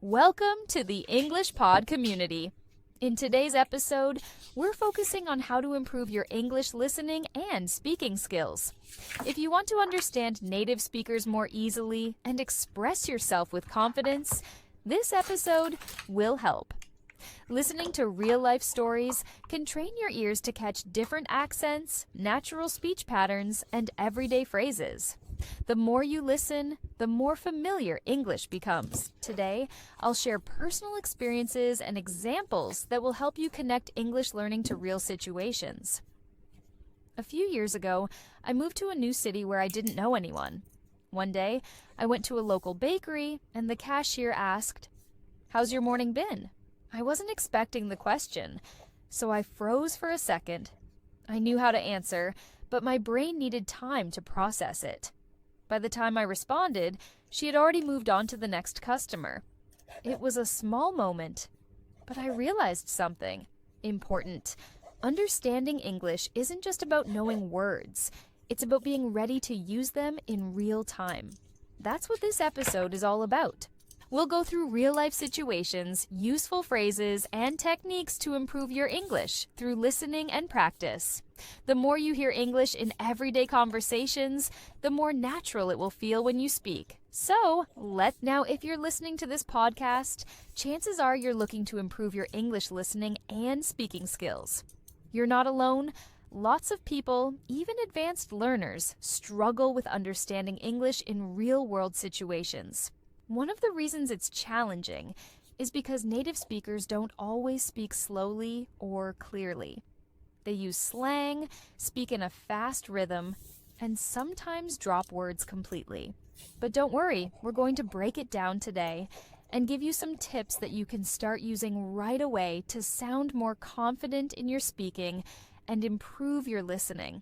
Welcome to the English Pod community. In today's episode, we're focusing on how to improve your English listening and speaking skills. If you want to understand native speakers more easily and express yourself with confidence, this episode will help. Listening to real-life stories can train your ears to catch different accents, natural speech patterns, and everyday phrases. The more you listen, the more familiar English becomes. Today, I'll share personal experiences and examples that will help you connect English learning to real situations. A few years ago, I moved to a new city where I didn't know anyone. One day, I went to a local bakery and the cashier asked, "How's your morning been?" I wasn't expecting the question, so I froze for a second. I knew how to answer, but my brain needed time to process it. By the time I responded, she had already moved on to the next customer. It was a small moment, but I realized something important. Understanding English isn't just about knowing words. It's about being ready to use them in real time. That's what this episode is all about. We'll go through real-life situations, useful phrases, and techniques to improve your English through listening and practice. The more you hear English in everyday conversations, the more natural it will feel when you speak. Now, if you're listening to this podcast, chances are you're looking to improve your English listening and speaking skills. You're not alone. Lots of people, even advanced learners, struggle with understanding English in real-world situations. One of the reasons it's challenging is because native speakers don't always speak slowly or clearly. They use slang, speak in a fast rhythm, and sometimes drop words completely. But don't worry, we're going to break it down today and give you some tips that you can start using right away to sound more confident in your speaking and improve your listening.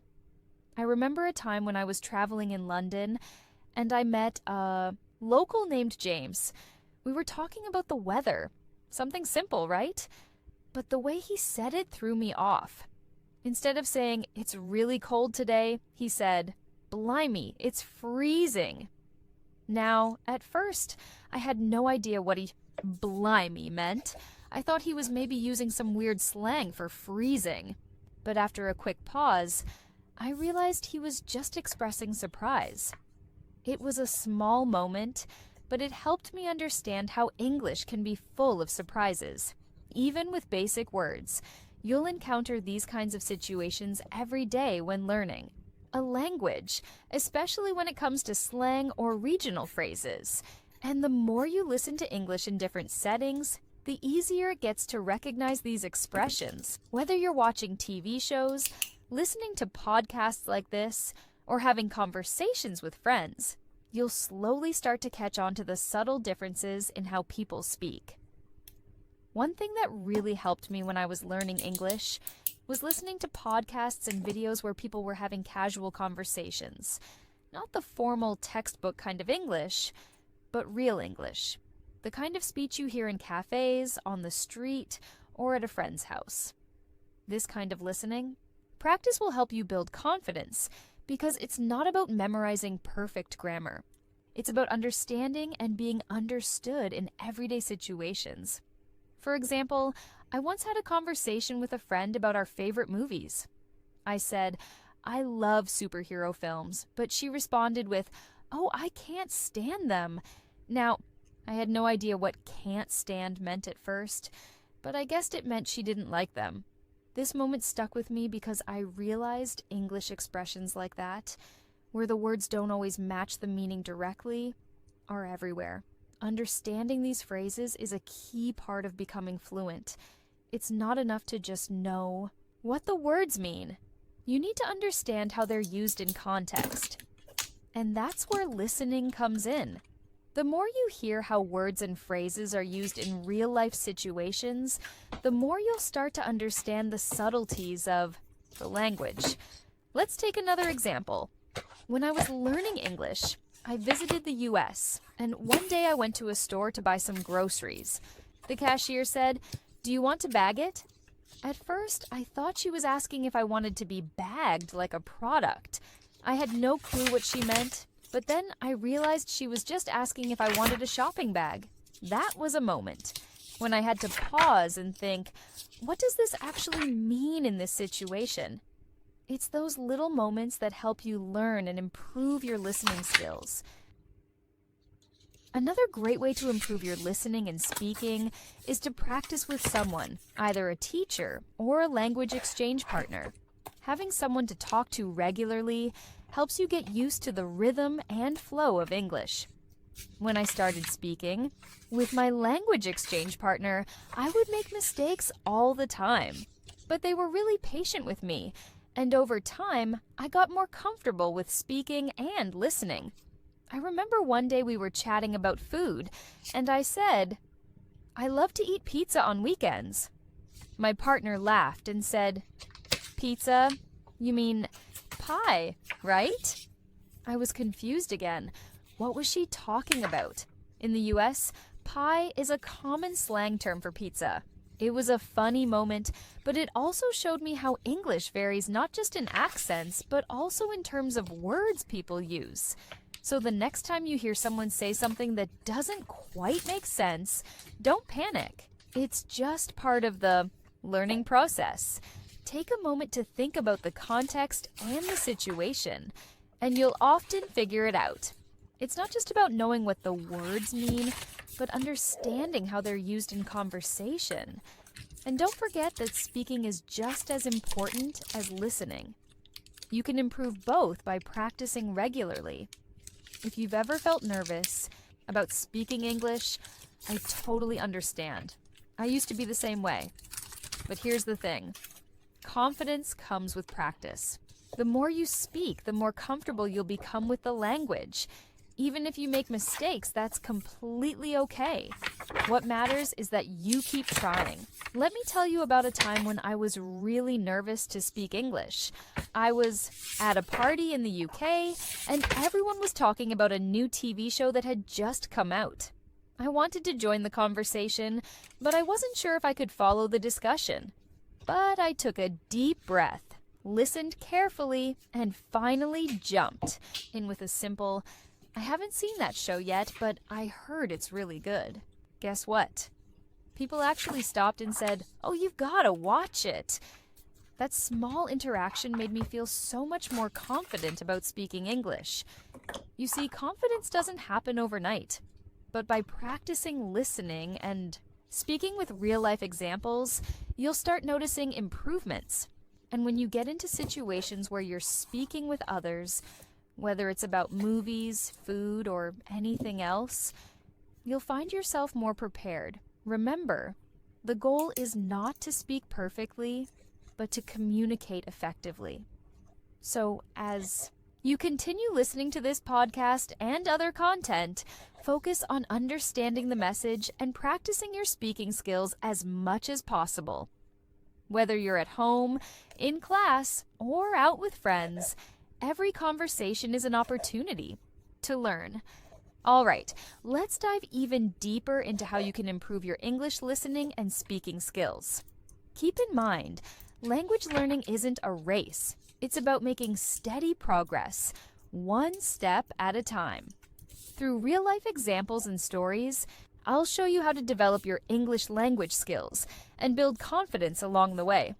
I remember a time when I was traveling in London and I met a local named James. We were talking about the weather. Something simple, right? But the way he said it threw me off. Instead of saying, "It's really cold today," he said, "Blimey, it's freezing." Now, at first, I had no idea what blimey meant. I thought he was maybe using some weird slang for freezing. But after a quick pause, I realized he was just expressing surprise. It was a small moment, but it helped me understand how English can be full of surprises. Even with basic words, you'll encounter these kinds of situations every day when learning a language, especially when it comes to slang or regional phrases. And the more you listen to English in different settings, the easier it gets to recognize these expressions. Whether you're watching TV shows, listening to podcasts like this, or having conversations with friends, you'll slowly start to catch on to the subtle differences in how people speak. One thing that really helped me when I was learning English was listening to podcasts and videos where people were having casual conversations. Not the formal textbook kind of English, but real English. The kind of speech you hear in cafes, on the street, or at a friend's house. This kind of listening, practice will help you build confidence because it's not about memorizing perfect grammar. It's about understanding and being understood in everyday situations. For example, I once had a conversation with a friend about our favorite movies. I said, "I love superhero films," but she responded with, "Oh, I can't stand them." Now, I had no idea what "can't stand" meant at first, but I guessed it meant she didn't like them. This moment stuck with me because I realized English expressions like that, where the words don't always match the meaning directly, are everywhere. Understanding these phrases is a key part of becoming fluent. It's not enough to just know what the words mean. You need to understand how they're used in context. And that's where listening comes in. The more you hear how words and phrases are used in real-life situations, the more you'll start to understand the subtleties of the language. Let's take another example. When I was learning English, I visited the US, and one day I went to a store to buy some groceries. The cashier said, "Do you want to bag it?" At first, I thought she was asking if I wanted to be bagged like a product. I had no clue what she meant, but then I realized she was just asking if I wanted a shopping bag. That was a moment when I had to pause and think, what does this actually mean in this situation? It's those little moments that help you learn and improve your listening skills. Another great way to improve your listening and speaking is to practice with someone, either a teacher or a language exchange partner. Having someone to talk to regularly helps you get used to the rhythm and flow of English. When I started speaking, with my language exchange partner, I would make mistakes all the time. But they were really patient with me, and over time, I got more comfortable with speaking and listening. I remember one day we were chatting about food, and I said, "I love to eat pizza on weekends." My partner laughed and said, "Pizza? You mean pie, right?" I was confused again. What was she talking about? In the US, pie is a common slang term for pizza. It was a funny moment, but it also showed me how English varies not just in accents, but also in terms of words people use. So the next time you hear someone say something that doesn't quite make sense, don't panic. It's just part of the learning process. Take a moment to think about the context and the situation, and you'll often figure it out. It's not just about knowing what the words mean, but understanding how they're used in conversation. And don't forget that speaking is just as important as listening. You can improve both by practicing regularly. If you've ever felt nervous about speaking English, I totally understand. I used to be the same way. But here's the thing. Confidence comes with practice. The more you speak, the more comfortable you'll become with the language. Even if you make mistakes, that's completely okay. What matters is that you keep trying. Let me tell you about a time when I was really nervous to speak English. I was at a party in the UK, and everyone was talking about a new TV show that had just come out. I wanted to join the conversation, but I wasn't sure if I could follow the discussion. But I took a deep breath, listened carefully, and finally jumped in with a simple, "I haven't seen that show yet, but I heard it's really good." Guess what? People actually stopped and said, "Oh, you've got to watch it." That small interaction made me feel so much more confident about speaking English. You see, confidence doesn't happen overnight, but by practicing listening and speaking with real-life examples, you'll start noticing improvements. And when you get into situations where you're speaking with others, whether it's about movies, food, or anything else, you'll find yourself more prepared. Remember, the goal is not to speak perfectly, but to communicate effectively. So as you continue listening to this podcast and other content, focus on understanding the message and practicing your speaking skills as much as possible. Whether you're at home, in class, or out with friends, every conversation is an opportunity to learn. All right, let's dive even deeper into how you can improve your English listening and speaking skills. Keep in mind, language learning isn't a race. It's about making steady progress, one step at a time. Through real-life examples and stories, I'll show you how to develop your English language skills and build confidence along the way.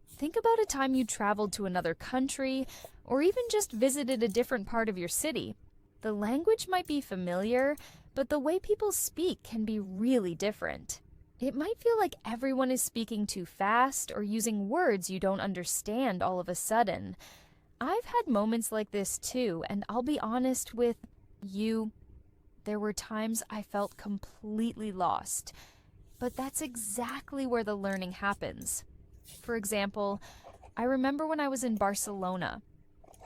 Think about a time you traveled to another country or even just visited a different part of your city. The language might be familiar, but the way people speak can be really different. It might feel like everyone is speaking too fast or using words you don't understand all of a sudden. I've had moments like this too, and I'll be honest with you. There were times I felt completely lost. But that's exactly where the learning happens. For example, I remember when I was in Barcelona.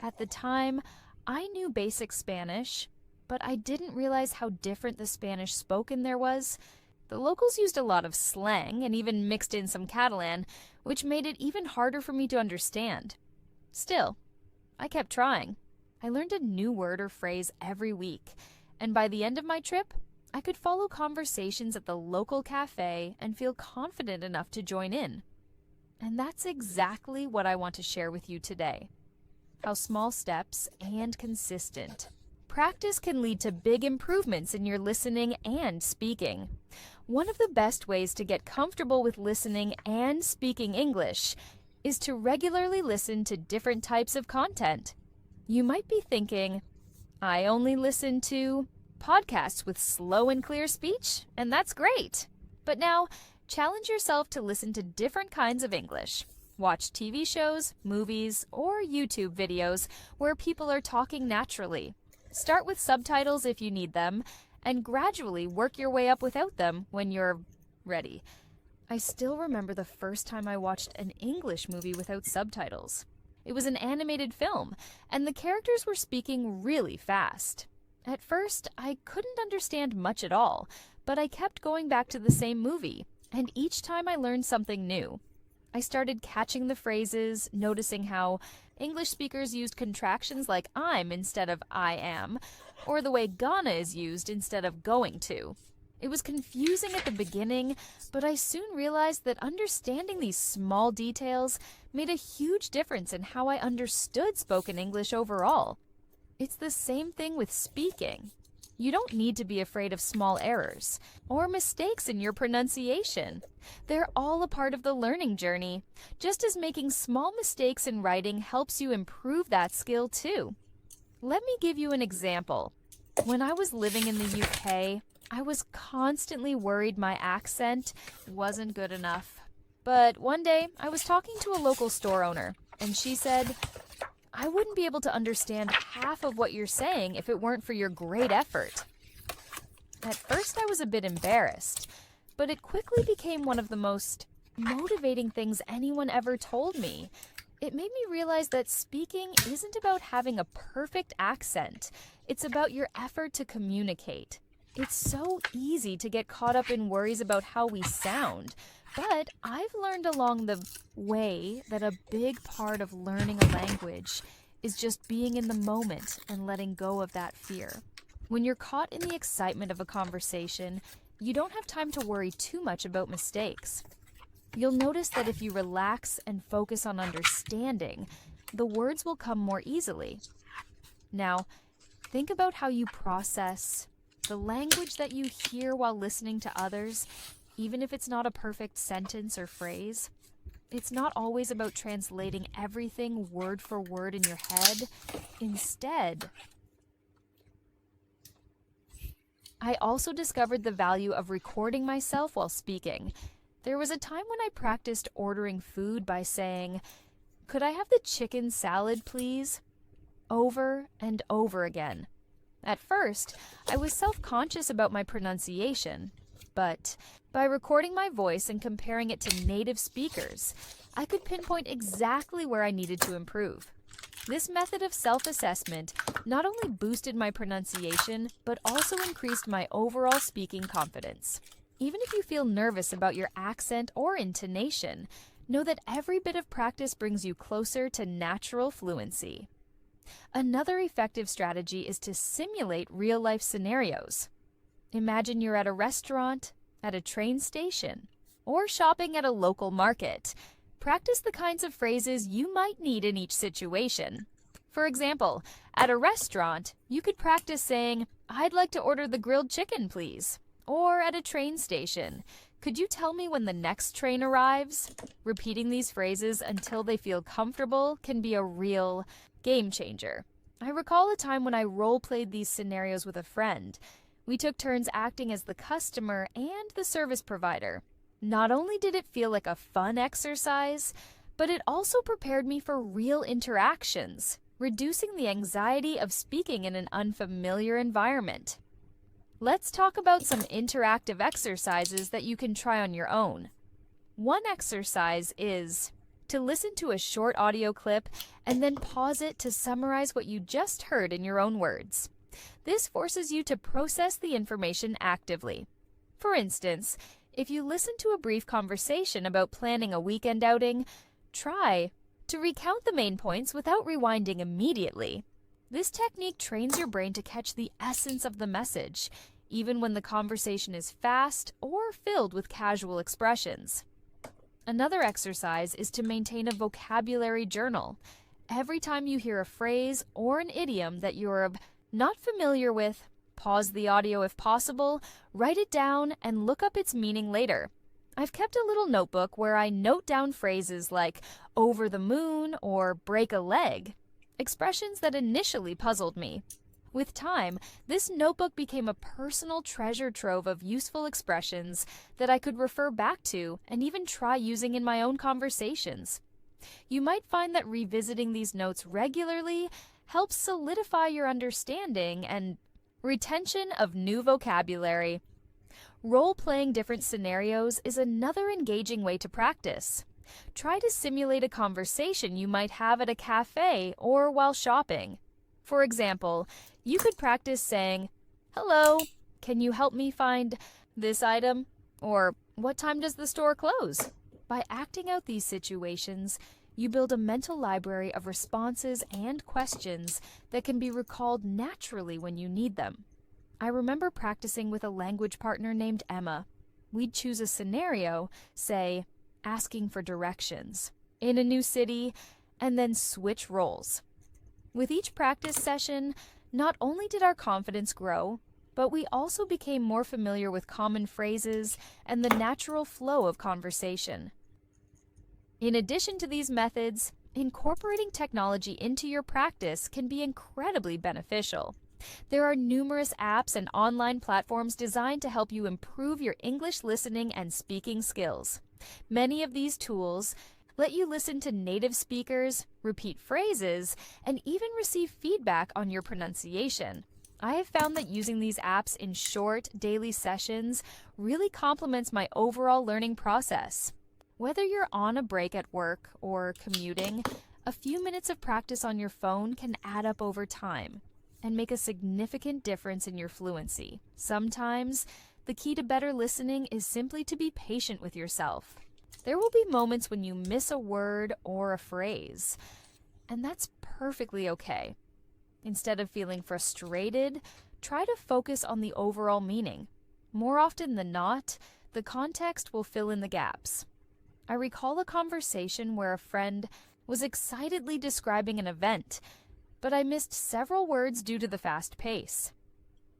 At the time, I knew basic Spanish, but I didn't realize how different the Spanish spoken there was. The locals used a lot of slang and even mixed in some Catalan, which made it even harder for me to understand. Still, I kept trying. I learned a new word or phrase every week, and by the end of my trip, I could follow conversations at the local cafe and feel confident enough to join in. And that's exactly what I want to share with you today. How small steps and consistent Practice can lead to big improvements in your listening and speaking. One of the best ways to get comfortable with listening and speaking English is to regularly listen to different types of content. You might be thinking, I only listen to podcasts with slow and clear speech, and that's great. But now, challenge yourself to listen to different kinds of English. Watch TV shows, movies, or YouTube videos where people are talking naturally. Start with subtitles if you need them, and gradually work your way up without them when you're ready. I still remember the first time I watched an English movie without subtitles. It was an animated film, and the characters were speaking really fast. At first, I couldn't understand much at all, but I kept going back to the same movie, and each time I learned something new. I started catching the phrases, noticing how English speakers used contractions like I'm instead of I am, or the way gonna is used instead of going to. It was confusing at the beginning, but I soon realized that understanding these small details made a huge difference in how I understood spoken English overall. It's the same thing with speaking. You don't need to be afraid of small errors or mistakes in your pronunciation. They're all a part of the learning journey, just as making small mistakes in writing helps you improve that skill too. Let me give you an example. When I was living in the UK, I was constantly worried my accent wasn't good enough. But one day, I was talking to a local store owner, and she said, I wouldn't be able to understand half of what you're saying if it weren't for your great effort. At first, I was a bit embarrassed, but it quickly became one of the most motivating things anyone ever told me. It made me realize that speaking isn't about having a perfect accent. It's about your effort to communicate. It's so easy to get caught up in worries about how we sound, but I've learned along the way that a big part of learning a language is just being in the moment and letting go of that fear. When you're caught in the excitement of a conversation, you don't have time to worry too much about mistakes. You'll notice that if you relax and focus on understanding, the words will come more easily. Now, think about how you process the language that you hear while listening to others, even if it's not a perfect sentence or phrase. It's not always about translating everything word for word in your head. Instead, I also discovered the value of recording myself while speaking. There was a time when I practiced ordering food by saying, "Could I have the chicken salad, please?" over and over again. At first, I was self-conscious about my pronunciation, but by recording my voice and comparing it to native speakers, I could pinpoint exactly where I needed to improve. This method of self-assessment not only boosted my pronunciation, but also increased my overall speaking confidence. Even if you feel nervous about your accent or intonation, know that every bit of practice brings you closer to natural fluency. Another effective strategy is to simulate real-life scenarios. Imagine you're at a restaurant, at a train station, or shopping at a local market. Practice the kinds of phrases you might need in each situation. For example, at a restaurant, you could practice saying, "I'd like to order the grilled chicken, please." Or at a train station, "Could you tell me when the next train arrives?" Repeating these phrases until they feel comfortable can be a real game changer. I recall a time when I role-played these scenarios with a friend. We took turns acting as the customer and the service provider. Not only did it feel like a fun exercise, but it also prepared me for real interactions, reducing the anxiety of speaking in an unfamiliar environment. Let's talk about some interactive exercises that you can try on your own. One exercise is to listen to a short audio clip and then pause it to summarize what you just heard in your own words. This forces you to process the information actively. For instance, if you listen to a brief conversation about planning a weekend outing, try to recount the main points without rewinding immediately. This technique trains your brain to catch the essence of the message, even when the conversation is fast or filled with casual expressions. Another exercise is to maintain a vocabulary journal. Every time you hear a phrase or an idiom that you're Not familiar with? Pause the audio if possible, write it down, and look up its meaning later. I've kept a little notebook where I note down phrases like over the moon or break a leg, expressions that initially puzzled me. With time, this notebook became a personal treasure trove of useful expressions that I could refer back to and even try using in my own conversations. You might find that revisiting these notes regularly helps solidify your understanding and retention of new vocabulary. Role-playing different scenarios is another engaging way to practice. Try to simulate a conversation you might have at a cafe or while shopping. For example, you could practice saying, "Hello, can you help me find this item?" Or, "What time does the store close?" By acting out these situations, you build a mental library of responses and questions that can be recalled naturally when you need them. I remember practicing with a language partner named Emma. We'd choose a scenario, say, asking for directions, in a new city, and then switch roles. With each practice session, not only did our confidence grow, but we also became more familiar with common phrases and the natural flow of conversation. In addition to these methods, incorporating technology into your practice can be incredibly beneficial. There are numerous apps and online platforms designed to help you improve your English listening and speaking skills. Many of these tools let you listen to native speakers, repeat phrases, and even receive feedback on your pronunciation. I have found that using these apps in short, daily sessions really complements my overall learning process. Whether you're on a break at work or commuting, a few minutes of practice on your phone can add up over time and make a significant difference in your fluency. Sometimes, the key to better listening is simply to be patient with yourself. There will be moments when you miss a word or a phrase, and that's perfectly okay. Instead of feeling frustrated, try to focus on the overall meaning. More often than not, the context will fill in the gaps. I recall a conversation where a friend was excitedly describing an event, but I missed several words due to the fast pace.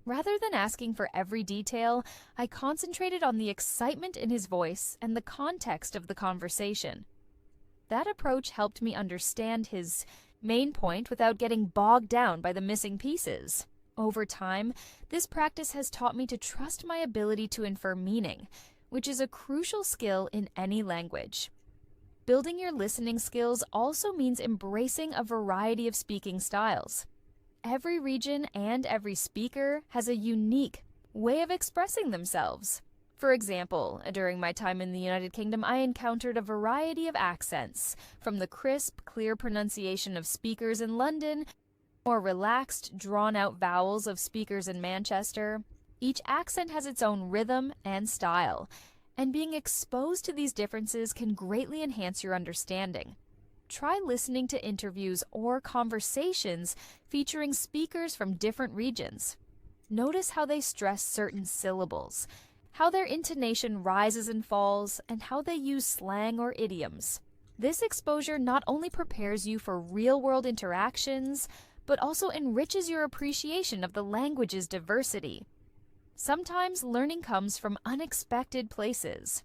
Rather than asking for every detail, I concentrated on the excitement in his voice and the context of the conversation. That approach helped me understand his main point without getting bogged down by the missing pieces. Over time, this practice has taught me to trust my ability to infer meaning, which is a crucial skill in any language. Building your listening skills also means embracing a variety of speaking styles. Every region and every speaker has a unique way of expressing themselves. For example, during my time in the United Kingdom, I encountered a variety of accents, from the crisp, clear pronunciation of speakers in London, more relaxed, drawn-out vowels of speakers in Manchester. Each accent has its own rhythm and style, and being exposed to these differences can greatly enhance your understanding. Try listening to interviews or conversations featuring speakers from different regions. Notice how they stress certain syllables, how their intonation rises and falls, and how they use slang or idioms. This exposure not only prepares you for real-world interactions, but also enriches your appreciation of the language's diversity. Sometimes learning comes from unexpected places.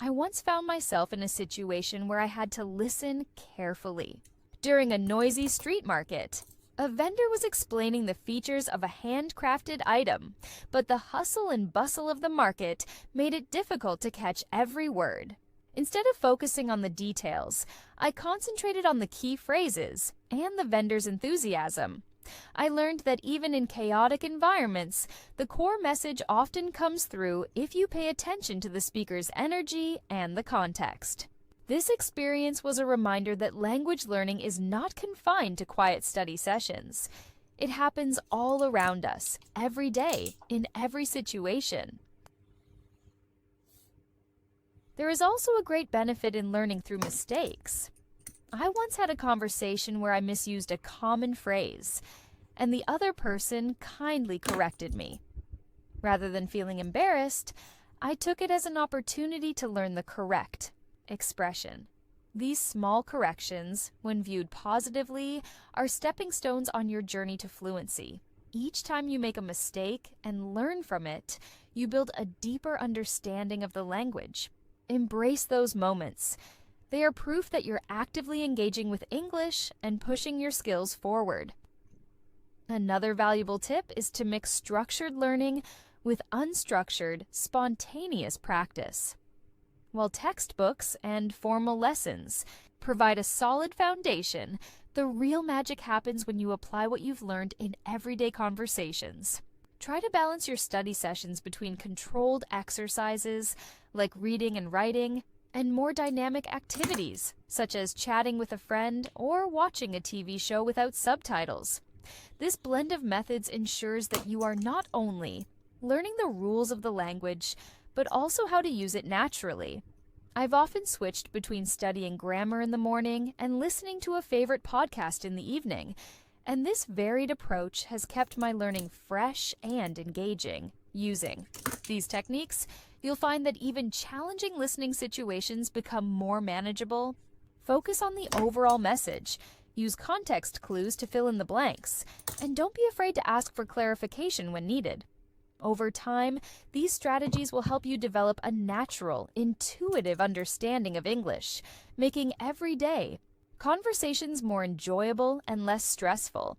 I once found myself in a situation where I had to listen carefully. During a noisy street market, a vendor was explaining the features of a handcrafted item, but the hustle and bustle of the market made it difficult to catch every word. Instead of focusing on the details, I concentrated on the key phrases and the vendor's enthusiasm. I learned that even in chaotic environments, the core message often comes through if you pay attention to the speaker's energy and the context. This experience was a reminder that language learning is not confined to quiet study sessions. It happens all around us, every day, in every situation. There is also a great benefit in learning through mistakes. I once had a conversation where I misused a common phrase, and the other person kindly corrected me. Rather than feeling embarrassed, I took it as an opportunity to learn the correct expression. These small corrections, when viewed positively, are stepping stones on your journey to fluency. each time you make a mistake and learn from it, you build a deeper understanding of the language. Embrace those moments. They are proof that you're actively engaging with English and pushing your skills forward. Another valuable tip is to mix structured learning with unstructured, spontaneous practice. While textbooks and formal lessons provide a solid foundation, the real magic happens when you apply what you've learned in everyday conversations. Try to balance your study sessions between controlled exercises, like reading and writing, and more dynamic activities, such as chatting with a friend or watching a TV show without subtitles. This blend of methods ensures that you are not only learning the rules of the language, but also how to use it naturally. I've often switched between studying grammar in the morning and listening to a favorite podcast in the evening, and this varied approach has kept my learning fresh and engaging. Using these techniques, you'll find that even challenging listening situations become more manageable. Focus on the overall message, use context clues to fill in the blanks, and don't be afraid to ask for clarification when needed. Over time, these strategies will help you develop a natural, intuitive understanding of English, making everyday conversations more enjoyable and less stressful.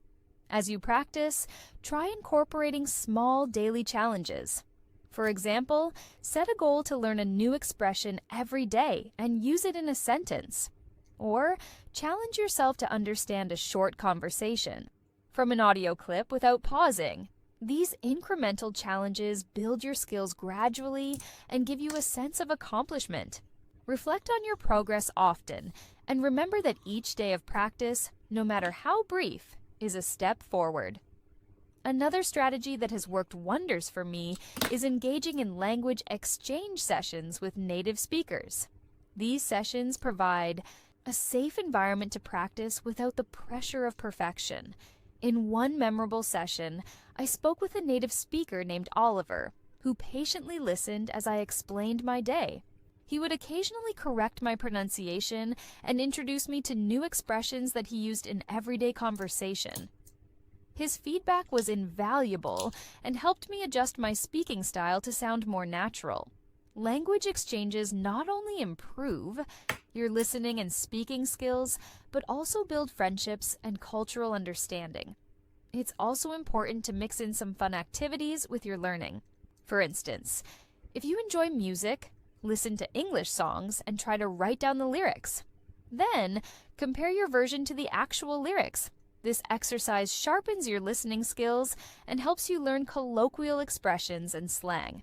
As you practice, try incorporating small daily challenges. For example, set a goal to learn a new expression every day and use it in a sentence. Or challenge yourself to understand a short conversation from an audio clip without pausing. These incremental challenges build your skills gradually and give you a sense of accomplishment. Reflect on your progress often, and remember that each day of practice, no matter how brief, is a step forward. Another strategy that has worked wonders for me is engaging in language exchange sessions with native speakers. These sessions provide a safe environment to practice without the pressure of perfection. In one memorable session, I spoke with a native speaker named Oliver, who patiently listened as I explained my day. He would occasionally correct my pronunciation and introduce me to new expressions that he used in everyday conversation. His feedback was invaluable and helped me adjust my speaking style to sound more natural. Language exchanges not only improve your listening and speaking skills, but also build friendships and cultural understanding. It's also important to mix in some fun activities with your learning. For instance, if you enjoy music, listen to English songs and try to write down the lyrics. Then, compare your version to the actual lyrics. This exercise sharpens your listening skills and helps you learn colloquial expressions and slang.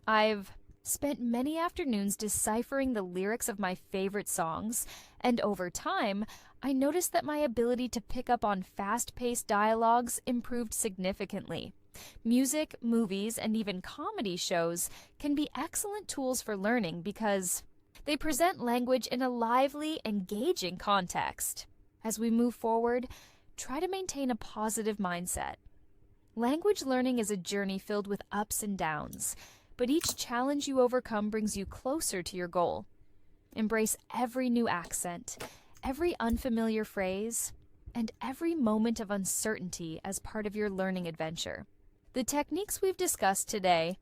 I've spent many afternoons deciphering the lyrics of my favorite songs, and over time, I noticed that my ability to pick up on fast-paced dialogues improved significantly. Music, movies, and even comedy shows can be excellent tools for learning because they present language in a lively, engaging context. As we move forward, try to maintain a positive mindset. Language learning is a journey filled with ups and downs, but each challenge you overcome brings you closer to your goal. Embrace every new accent, every unfamiliar phrase, and every moment of uncertainty as part of your learning adventure. The techniques we've discussed today,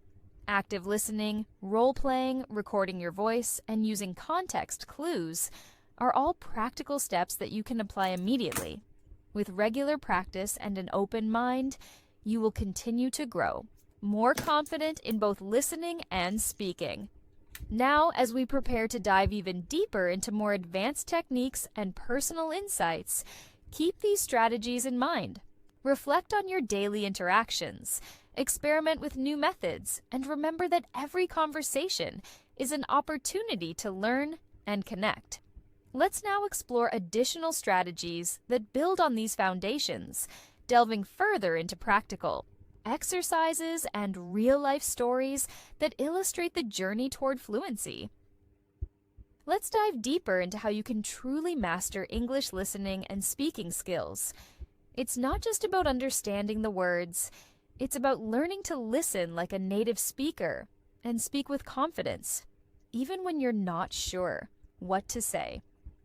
active listening, role-playing, recording your voice, and using context clues, are all practical steps that you can apply immediately. With regular practice and an open mind, you will continue to grow, more confident in both listening and speaking. Now, as we prepare to dive even deeper into more advanced techniques and personal insights, keep these strategies in mind. Reflect on your daily interactions, experiment with new methods, and remember that every conversation is an opportunity to learn and connect. Let's now explore additional strategies that build on these foundations, delving further into practical exercises and real-life stories that illustrate the journey toward fluency. Let's dive deeper into how you can truly master English listening and speaking skills. It's not just about understanding the words, it's about learning to listen like a native speaker and speak with confidence, even when you're not sure what to say.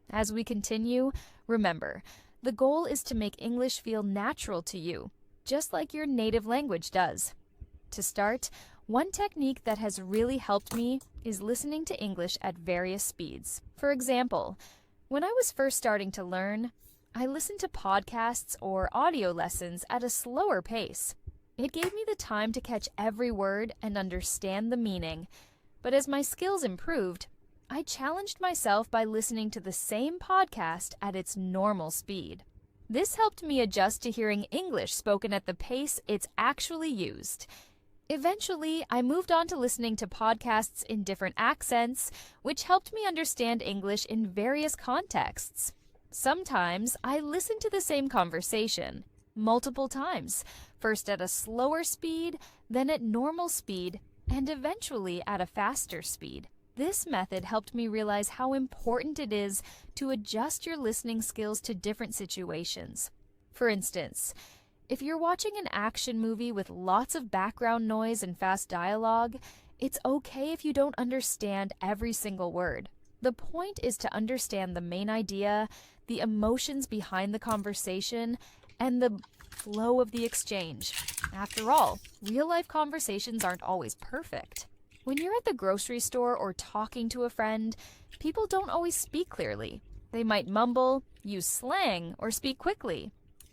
As we continue, remember, the goal is to make English feel natural to you. just like your native language does. To start, one technique that has really helped me is listening to English at various speeds. For example, when I was first starting to learn, I listened to podcasts or audio lessons at a slower pace. It gave me the time to catch every word and understand the meaning. But as my skills improved, I challenged myself by listening to the same podcast at its normal speed. This helped me adjust to hearing English spoken at the pace it's actually used. Eventually, I moved on to listening to podcasts in different accents, which helped me understand English in various contexts. Sometimes I listened to the same conversation multiple times, first at a slower speed, then at normal speed, and eventually at a faster speed. This method helped me realize how important it is to adjust your listening skills to different situations. For instance, if you're watching an action movie with lots of background noise and fast dialogue, it's okay if you don't understand every single word. The point is to understand the main idea, the emotions behind the conversation, and the flow of the exchange. After all, real-life conversations aren't always perfect. When you're at the grocery store or talking to a friend, people don't always speak clearly. They might mumble, use slang, or speak quickly.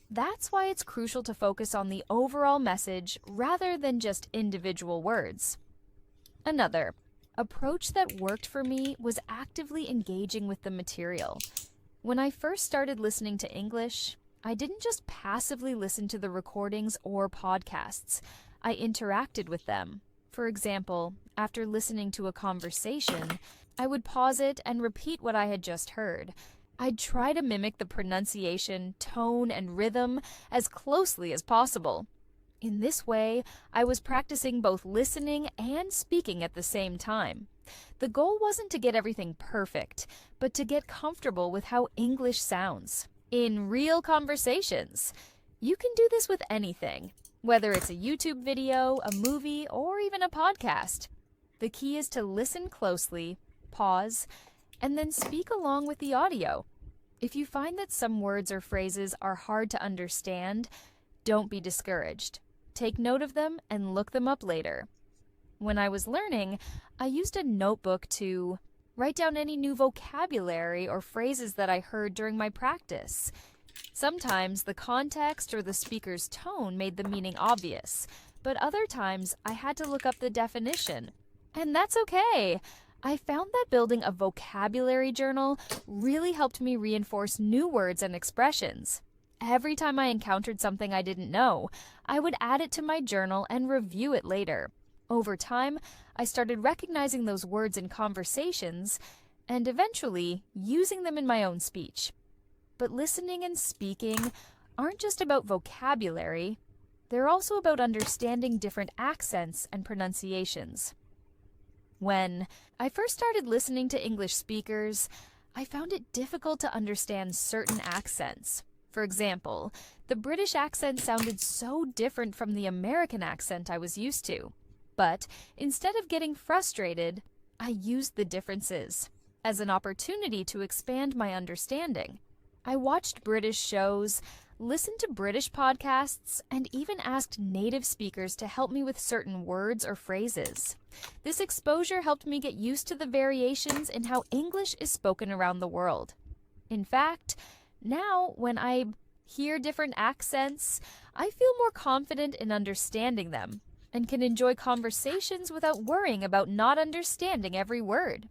That's why it's crucial to focus on the overall message rather than just individual words. Another approach that worked for me was actively engaging with the material. When I first started listening to English, I didn't just passively listen to the recordings or podcasts. I interacted with them. For example, after listening to a conversation, I would pause it and repeat what I had just heard. I'd try to mimic the pronunciation, tone, and rhythm as closely as possible. In this way, I was practicing both listening and speaking at the same time. The goal wasn't to get everything perfect, but to get comfortable with how English sounds in real conversations. You can do this with anything, whether it's a YouTube video, a movie, or even a podcast. The key is to listen closely, pause, and then speak along with the audio. If you find that some words or phrases are hard to understand, don't be discouraged. Take note of them and look them up later. When I was learning, I used a notebook to write down any new vocabulary or phrases that I heard during my practice. Sometimes the context or the speaker's tone made the meaning obvious, but other times I had to look up the definition. And that's okay. I found that building a vocabulary journal really helped me reinforce new words and expressions. Every time I encountered something I didn't know, I would add it to my journal and review it later. Over time, I started recognizing those words in conversations and eventually using them in my own speech. But listening and speaking aren't just about vocabulary, they're also about understanding different accents and pronunciations. When I first started listening to English speakers, I found it difficult to understand certain accents. For example, the British accent sounded so different from the American accent I was used to. But instead of getting frustrated, I used the differences as an opportunity to expand my understanding. I watched British shows, listened to British podcasts, and even asked native speakers to help me with certain words or phrases. This exposure helped me get used to the variations in how English is spoken around the world. In fact, now when I hear different accents, I feel more confident in understanding them and can enjoy conversations without worrying about not understanding every word.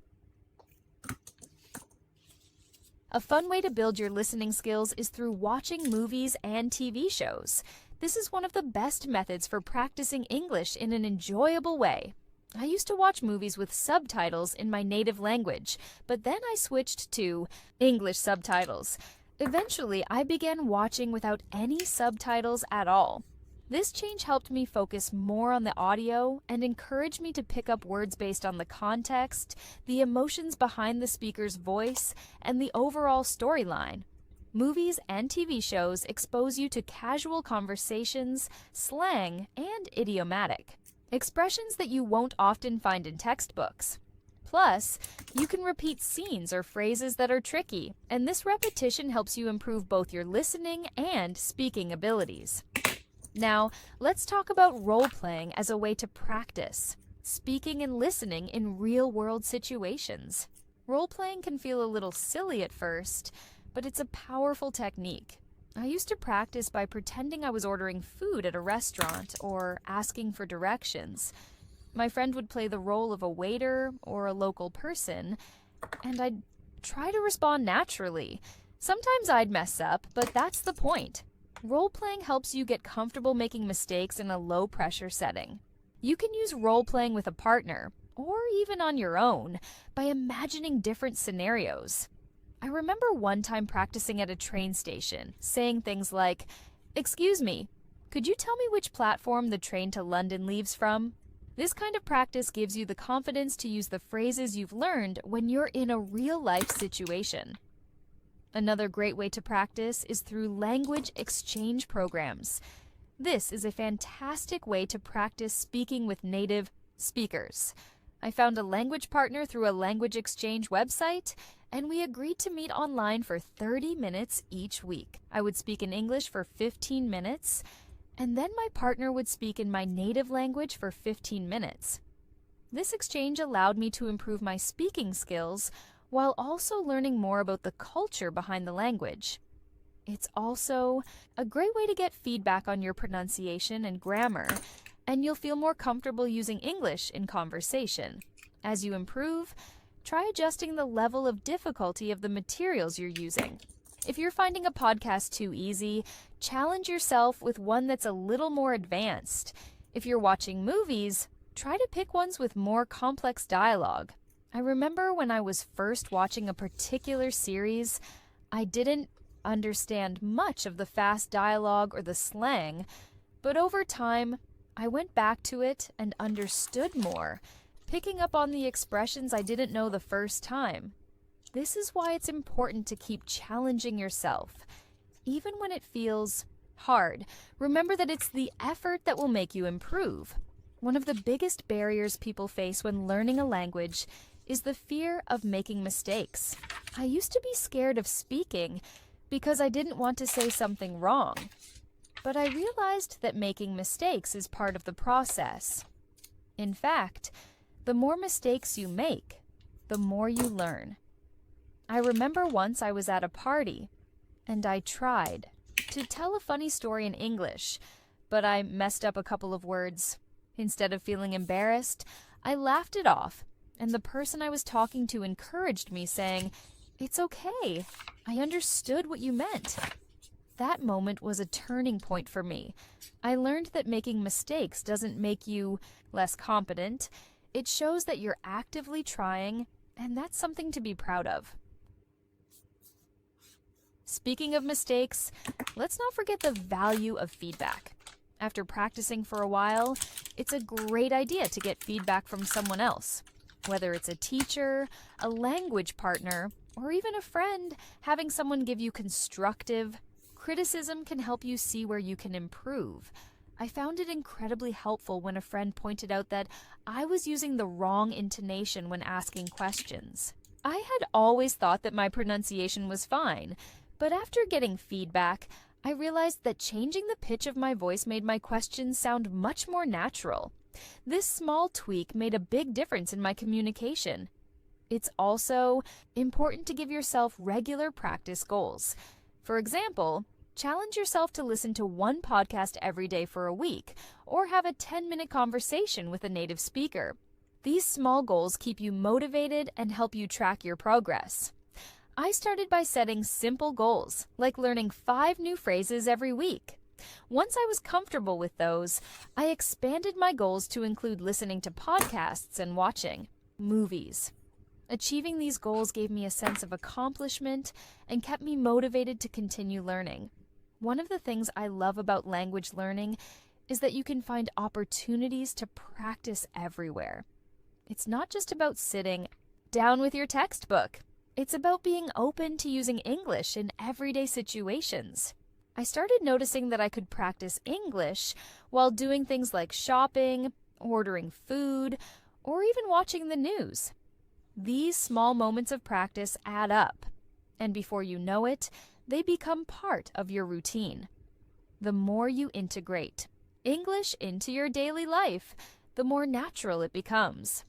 A fun way to build your listening skills is through watching movies and TV shows. This is one of the best methods for practicing English in an enjoyable way. I used to watch movies with subtitles in my native language, but then I switched to English subtitles. Eventually, I began watching without any subtitles at all. This change helped me focus more on the audio and encouraged me to pick up words based on the context, the emotions behind the speaker's voice, and the overall storyline. Movies and TV shows expose you to casual conversations, slang, and idiomatic, expressions that you won't often find in textbooks. Plus, you can repeat scenes or phrases that are tricky, and this repetition helps you improve both your listening and speaking abilities. Now, let's talk about role-playing as a way to practice speaking and listening in real-world situations. Role-playing can feel a little silly at first, but it's a powerful technique. I used to practice by pretending I was ordering food at a restaurant or asking for directions. My friend would play the role of a waiter or a local person, and I'd try to respond naturally. Sometimes I'd mess up, but that's the point. Role-playing helps you get comfortable making mistakes in a low-pressure setting. You can use role-playing with a partner, or even on your own, by imagining different scenarios. I remember one time practicing at a train station, saying things like, "Excuse me, could you tell me which platform the train to London leaves from?" This kind of practice gives you the confidence to use the phrases you've learned when you're in a real-life situation. Another great way to practice is through language exchange programs. This is a fantastic way to practice speaking with native speakers. I found a language partner through a language exchange website, and we agreed to meet online for 30 minutes each week. I would speak in English for 15 minutes, and then my partner would speak in my native language for 15 minutes. This exchange allowed me to improve my speaking skills while also learning more about the culture behind the language. It's also a great way to get feedback on your pronunciation and grammar, and you'll feel more comfortable using English in conversation. As you improve, try adjusting the level of difficulty of the materials you're using. If you're finding a podcast too easy, challenge yourself with one that's a little more advanced. If you're watching movies, try to pick ones with more complex dialogue. I remember when I was first watching a particular series, I didn't understand much of the fast dialogue or the slang, but over time, I went back to it and understood more, picking up on the expressions I didn't know the first time. This is why it's important to keep challenging yourself. Even when it feels hard, remember that it's the effort that will make you improve. One of the biggest barriers people face when learning a language is the fear of making mistakes. I used to be scared of speaking because I didn't want to say something wrong. But I realized that making mistakes is part of the process. In fact, the more mistakes you make, the more you learn. I remember once I was at a party, and I tried to tell a funny story in English, but I messed up a couple of words. Instead of feeling embarrassed, I laughed it off, and the person I was talking to encouraged me, saying, "It's okay. I understood what you meant." That moment was a turning point for me. I learned that making mistakes doesn't make you less competent. It shows that you're actively trying, and that's something to be proud of. Speaking of mistakes, let's not forget the value of feedback. After practicing for a while, it's a great idea to get feedback from someone else. Whether it's a teacher, a language partner, or even a friend, having someone give you constructive criticism can help you see where you can improve. I found it incredibly helpful when a friend pointed out that I was using the wrong intonation when asking questions. I had always thought that my pronunciation was fine, but after getting feedback, I realized that changing the pitch of my voice made my questions sound much more natural. This small tweak made a big difference in my communication. It's also important to give yourself regular practice goals. For example, challenge yourself to listen to one podcast every day for a week, or have a 10-minute conversation with a native speaker. These small goals keep you motivated and help you track your progress. I started by setting simple goals, like learning 5 new phrases every week. Once I was comfortable with those, I expanded my goals to include listening to podcasts and watching movies. Achieving these goals gave me a sense of accomplishment and kept me motivated to continue learning. One of the things I love about language learning is that you can find opportunities to practice everywhere. It's not just about sitting down with your textbook. It's about being open to using English in everyday situations. I started noticing that I could practice English while doing things like shopping, ordering food, or even watching the news. These small moments of practice add up, and before you know it, they become part of your routine. the more you integrate English into your daily life, the more natural it becomes.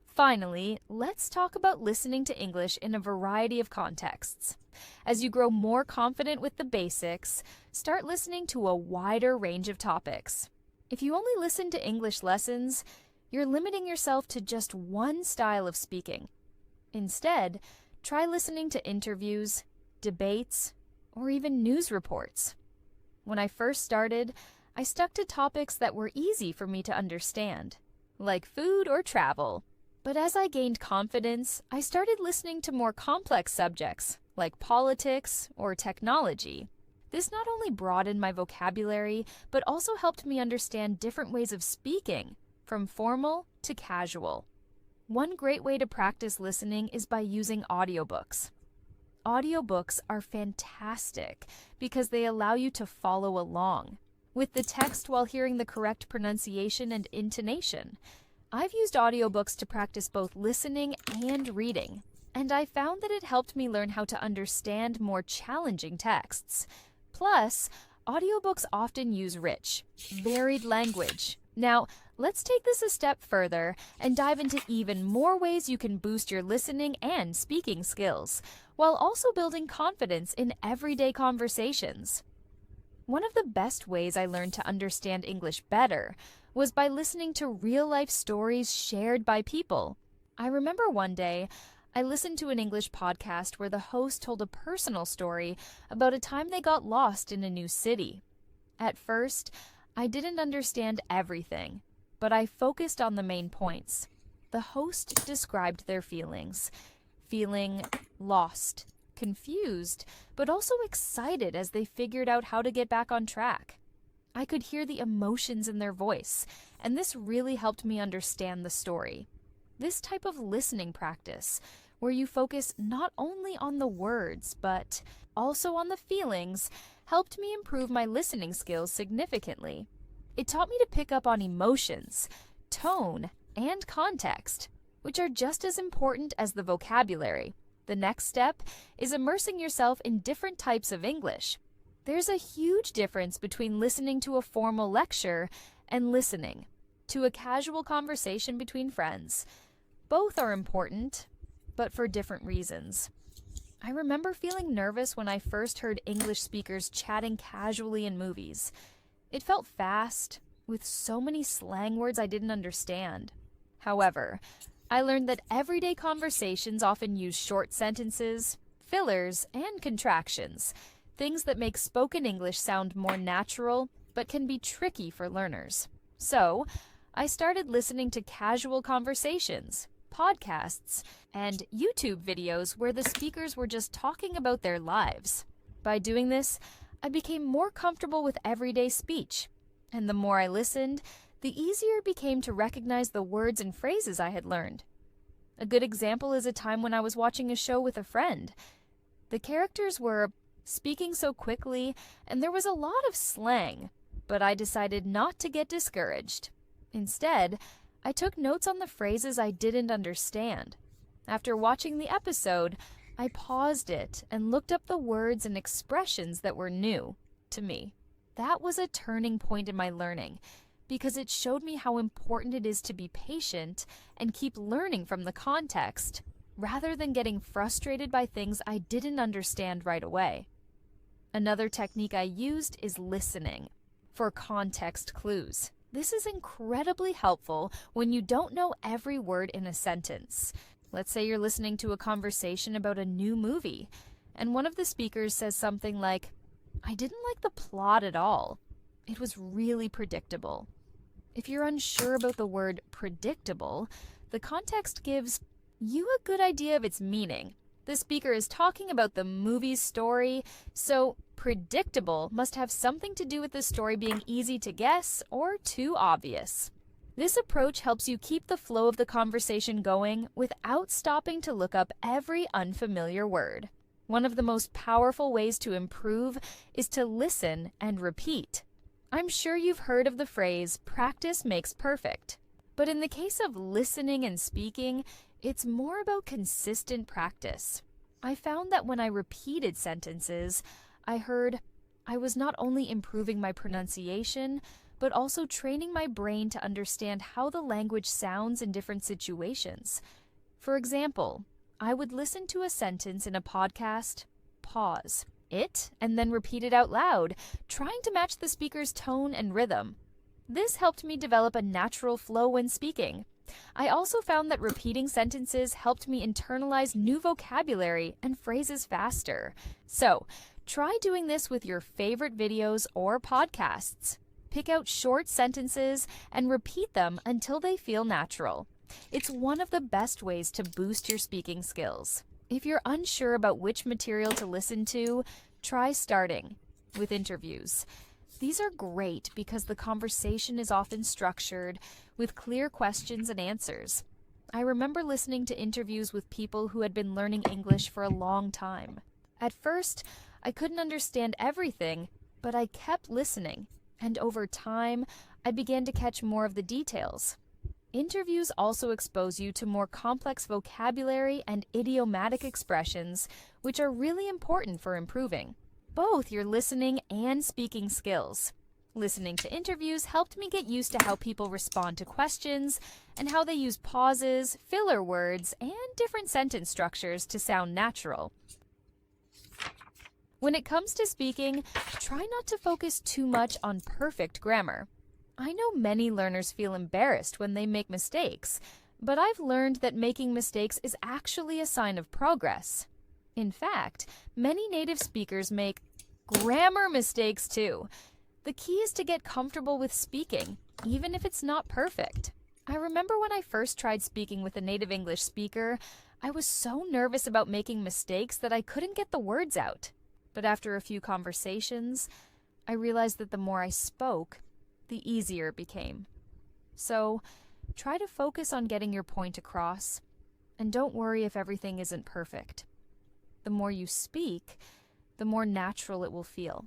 Finally, let's talk about listening to English in a variety of contexts. As you grow more confident with the basics, start listening to a wider range of topics. If you only listen to English lessons, you're limiting yourself to just one style of speaking. Instead, try listening to interviews, debates, or even news reports. When I first started, I stuck to topics that were easy for me to understand, like food or travel. But as I gained confidence, I started listening to more complex subjects, like politics or technology. This not only broadened my vocabulary, but also helped me understand different ways of speaking, from formal to casual. One great way to practice listening is by using audiobooks. Audiobooks are fantastic because they allow you to follow along with the text while hearing the correct pronunciation and intonation. I've used audiobooks to practice both listening and reading, and I found that it helped me learn how to understand more challenging texts. Plus, audiobooks often use rich, varied language. Now, let's take this a step further and dive into even more ways you can boost your listening and speaking skills, while also building confidence in everyday conversations. One of the best ways I learned to understand English better was by listening to real-life stories shared by people. I remember one day, I listened to an English podcast where the host told a personal story about a time they got lost in a new city. At first, I didn't understand everything, but I focused on the main points. The host described their feelings, feeling lost, confused, but also excited as they figured out how to get back on track. I could hear the emotions in their voice, and this really helped me understand the story. This type of listening practice, where you focus not only on the words, but also on the feelings, helped me improve my listening skills significantly. It taught me to pick up on emotions, tone, and context, which are just as important as the vocabulary. The next step is immersing yourself in different types of English. There's a huge difference between listening to a formal lecture and listening to a casual conversation between friends. Both are important, but for different reasons. I remember feeling nervous when I first heard English speakers chatting casually in movies. It felt fast, with so many slang words I didn't understand. However, I learned that everyday conversations often use short sentences, fillers, and contractions, things that make spoken English sound more natural, but can be tricky for learners. So, I started listening to casual conversations, podcasts, and YouTube videos where the speakers were just talking about their lives. By doing this, I became more comfortable with everyday speech, and the more I listened, the easier it became to recognize the words and phrases I had learned. A good example is a time when I was watching a show with a friend. The characters were speaking so quickly, and there was a lot of slang, but I decided not to get discouraged. Instead, I took notes on the phrases I didn't understand. After watching the episode, I paused it and looked up the words and expressions that were new to me. That was a turning point in my learning, because it showed me how important it is to be patient and keep learning from the context, rather than getting frustrated by things I didn't understand right away. Another technique I used is listening for context clues. This is incredibly helpful when you don't know every word in a sentence. Let's say you're listening to a conversation about a new movie, and one of the speakers says something like, "I didn't like the plot at all. It was really predictable." If you're unsure about the word predictable, the context gives you a good idea of its meaning. The speaker is talking about the movie's story, so predictable must have something to do with the story being easy to guess or too obvious. This approach helps you keep the flow of the conversation going without stopping to look up every unfamiliar word. One of the most powerful ways to improve is to listen and repeat. I'm sure you've heard of the phrase, "practice makes perfect." But in the case of listening and speaking, it's more about consistent practice. I found that when I repeated sentences, I heard, I was not only improving my pronunciation, but also training my brain to understand how the language sounds in different situations. For example, I would listen to a sentence in a podcast, pause it, and then repeat it out loud, trying to match the speaker's tone and rhythm. This helped me develop a natural flow when speaking. I also found that repeating sentences helped me internalize new vocabulary and phrases faster. So, try doing this with your favorite videos or podcasts. Pick out short sentences and repeat them until they feel natural. It's one of the best ways to boost your speaking skills. If you're unsure about which material to listen to, try starting with interviews. These are great because the conversation is often structured with clear questions and answers. I remember listening to interviews with people who had been learning English for a long time. At first, I couldn't understand everything, but I kept listening, and over time, I began to catch more of the details. Interviews also expose you to more complex vocabulary and idiomatic expressions, which are really important for improving both your listening and speaking skills. Listening to interviews helped me get used to how people respond to questions and how they use pauses, filler words, and different sentence structures to sound natural. When it comes to speaking, try not to focus too much on perfect grammar. I know many learners feel embarrassed when they make mistakes, but I've learned that making mistakes is actually a sign of progress. In fact, many native speakers make grammar mistakes too. The key is to get comfortable with speaking, even if it's not perfect. I remember when I first tried speaking with a native English speaker, I was so nervous about making mistakes that I couldn't get the words out. But after a few conversations, I realized that the more I spoke, the easier it became. So, try to focus on getting your point across, and don't worry if everything isn't perfect. The more you speak, the more natural it will feel.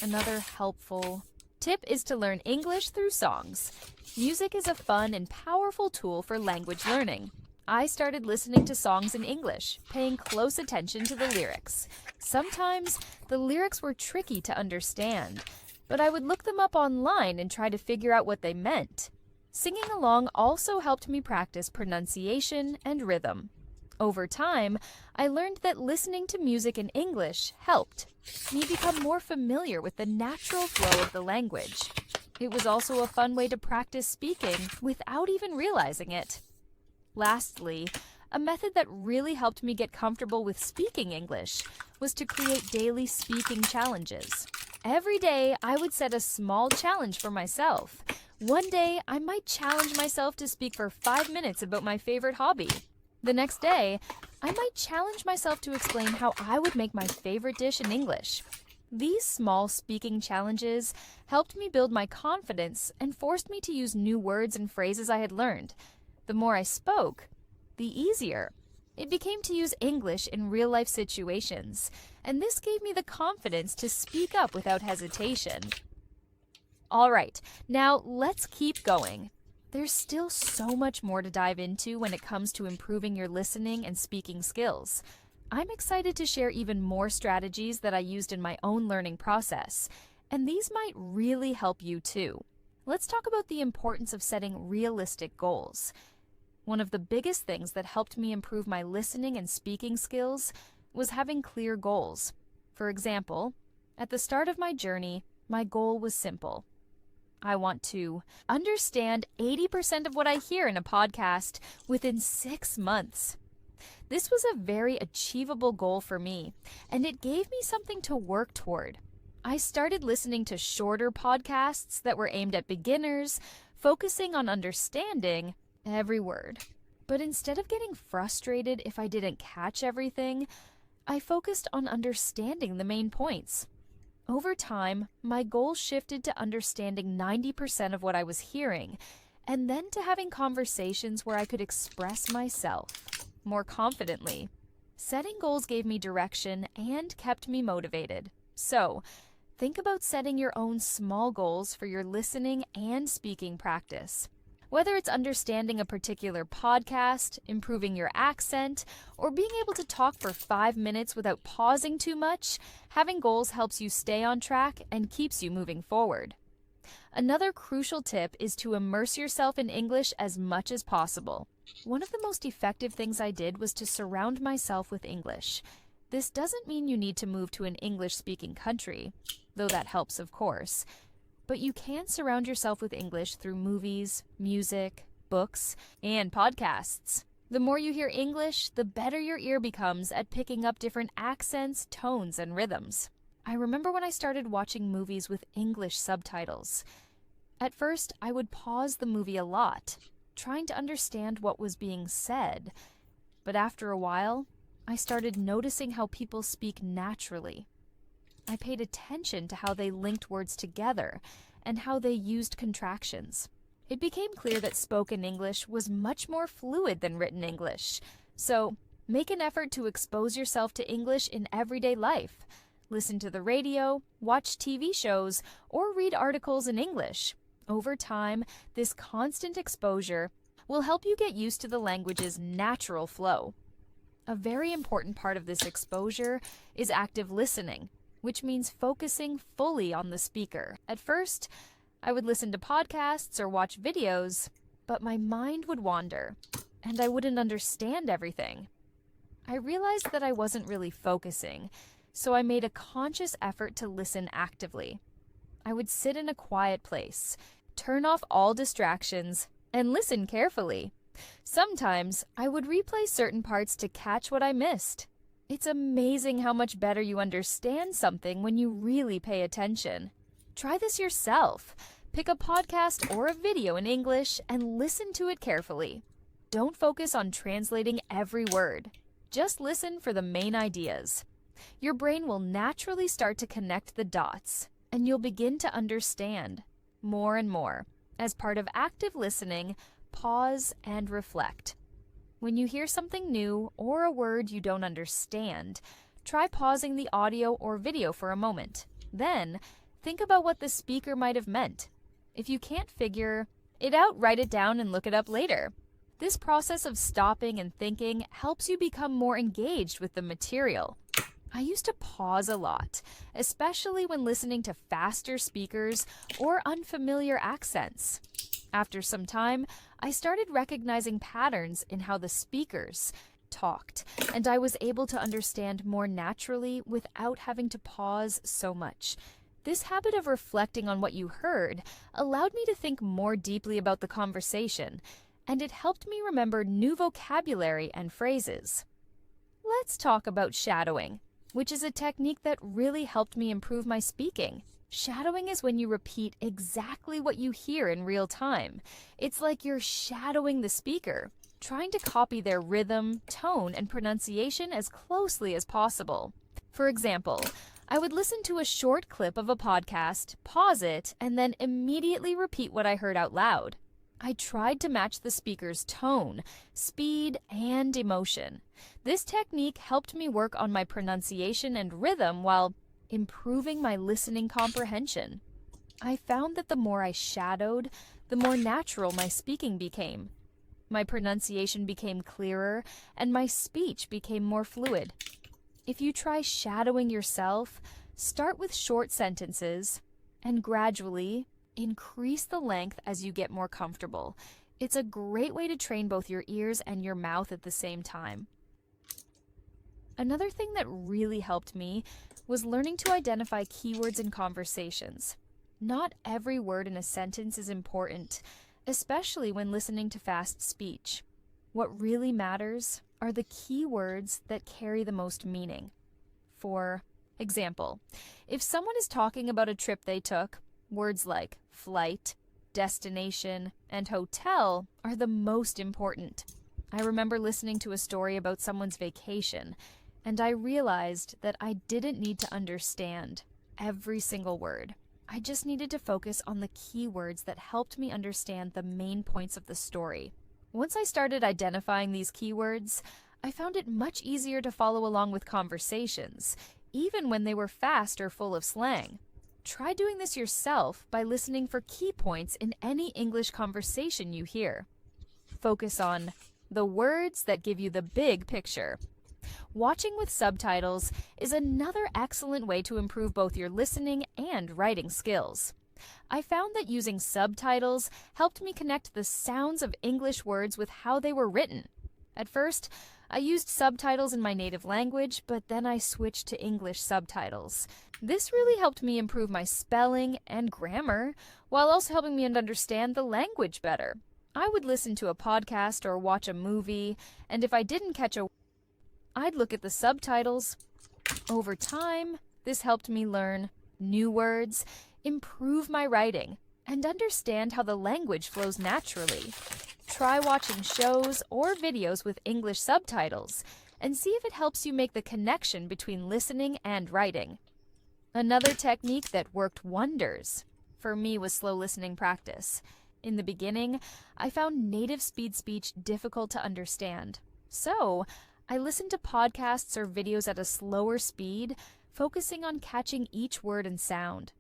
Another helpful tip is to learn English through songs. Music is a fun and powerful tool for language learning. I started listening to songs in English, paying close attention to the lyrics. Sometimes the lyrics were tricky to understand, but I would look them up online and try to figure out what they meant. Singing along also helped me practice pronunciation and rhythm. Over time, I learned that listening to music in English helped me become more familiar with the natural flow of the language. It was also a fun way to practice speaking without even realizing it. Lastly, a method that really helped me get comfortable with speaking English was to create daily speaking challenges. Every day, I would set a small challenge for myself. One day, I might challenge myself to speak for 5 minutes about my favorite hobby. The next day, I might challenge myself to explain how I would make my favorite dish in English. These small speaking challenges helped me build my confidence and forced me to use new words and phrases I had learned. The more I spoke, the easier it became to use English in real-life situations, and this gave me the confidence to speak up without hesitation. All right, now let's keep going. There's still so much more to dive into when it comes to improving your listening and speaking skills. I'm excited to share even more strategies that I used in my own learning process, and these might really help you too. Let's talk about the importance of setting realistic goals. One of the biggest things that helped me improve my listening and speaking skills was having clear goals. For example, at the start of my journey, my goal was simple. I want to understand 80% of what I hear in a podcast within 6 months. This was a very achievable goal for me, and it gave me something to work toward. I started listening to shorter podcasts that were aimed at beginners, focusing on understanding every word. But instead of getting frustrated if I didn't catch everything, I focused on understanding the main points. Over time, my goal shifted to understanding 90% of what I was hearing, and then to having conversations where I could express myself more confidently. Setting goals gave me direction and kept me motivated. So, think about setting your own small goals for your listening and speaking practice. Whether it's understanding a particular podcast, improving your accent, or being able to talk for 5 minutes without pausing too much, having goals helps you stay on track and keeps you moving forward. Another crucial tip is to immerse yourself in English as much as possible. One of the most effective things I did was to surround myself with English. This doesn't mean you need to move to an English-speaking country, though that helps, of course. But you can surround yourself with English through movies, music, books, and podcasts. The more you hear English, the better your ear becomes at picking up different accents, tones, and rhythms. I remember when I started watching movies with English subtitles. At first, I would pause the movie a lot, trying to understand what was being said. But after a while, I started noticing how people speak naturally. I paid attention to how they linked words together and how they used contractions. It became clear that spoken English was much more fluid than written English. So, make an effort to expose yourself to English in everyday life. Listen to the radio, watch TV shows, or read articles in English. Over time, this constant exposure will help you get used to the language's natural flow. A very important part of this exposure is active listening, which means focusing fully on the speaker. At first, I would listen to podcasts or watch videos, but my mind would wander, and I wouldn't understand everything. I realized that I wasn't really focusing, so I made a conscious effort to listen actively. I would sit in a quiet place, turn off all distractions, and listen carefully. Sometimes, I would replay certain parts to catch what I missed. It's amazing how much better you understand something when you really pay attention. Try this yourself. Pick a podcast or a video in English and listen to it carefully. Don't focus on translating every word. Just listen for the main ideas. Your brain will naturally start to connect the dots, and you'll begin to understand more and more. As part of active listening, pause and reflect. When you hear something new or a word you don't understand, try pausing the audio or video for a moment. Then, think about what the speaker might have meant. If you can't figure it out, write it down and look it up later. This process of stopping and thinking helps you become more engaged with the material. I used to pause a lot, especially when listening to faster speakers or unfamiliar accents. After some time, I started recognizing patterns in how the speakers talked, and I was able to understand more naturally without having to pause so much. This habit of reflecting on what you heard allowed me to think more deeply about the conversation, and it helped me remember new vocabulary and phrases. Let's talk about shadowing, which is a technique that really helped me improve my speaking. Shadowing is when you repeat exactly what you hear in real time. It's like you're shadowing the speaker, trying to copy their rhythm, tone, and pronunciation as closely as possible. For example, I would listen to a short clip of a podcast, pause it, and then immediately repeat what I heard out loud. I tried to match the speaker's tone, speed, and emotion. This technique helped me work on my pronunciation and rhythm while improving my listening comprehension. I found that the more I shadowed, the more natural my speaking became. My pronunciation became clearer, and my speech became more fluid. If you try shadowing yourself, start with short sentences, and gradually increase the length as you get more comfortable. It's a great way to train both your ears and your mouth at the same time. Another thing that really helped me was learning to identify keywords in conversations. Not every word in a sentence is important, especially when listening to fast speech. What really matters are the keywords that carry the most meaning. For example, if someone is talking about a trip they took, words like flight, destination, and hotel are the most important. I remember listening to a story about someone's vacation, and I realized that I didn't need to understand every single word. I just needed to focus on the keywords that helped me understand the main points of the story. Once I started identifying these keywords, I found it much easier to follow along with conversations, even when they were fast or full of slang. Try doing this yourself by listening for key points in any English conversation you hear. Focus on the words that give you the big picture. Watching with subtitles is another excellent way to improve both your listening and writing skills. I found that using subtitles helped me connect the sounds of English words with how they were written. At first, I used subtitles in my native language, but then I switched to English subtitles. This really helped me improve my spelling and grammar, while also helping me understand the language better. I would listen to a podcast or watch a movie, and if I didn't catch a word, I'd look at the subtitles. Over time, this helped me learn new words, improve my writing, and understand how the language flows naturally. Try watching shows or videos with English subtitles and see if it helps you make the connection between listening and writing. Another technique that worked wonders for me was slow listening practice. In the beginning, I found native speed speech difficult to understand. So, I listened to podcasts or videos at a slower speed, focusing on catching each word and sound.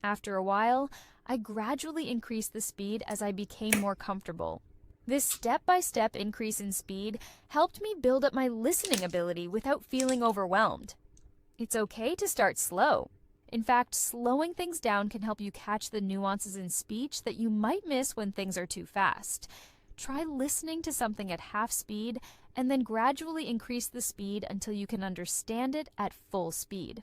After a while, I gradually increased the speed as I became more comfortable. This step-by-step increase in speed helped me build up my listening ability without feeling overwhelmed. It's okay to start slow. In fact, slowing things down can help you catch the nuances in speech that you might miss when things are too fast. Try listening to something at half speed and then gradually increase the speed until you can understand it at full speed.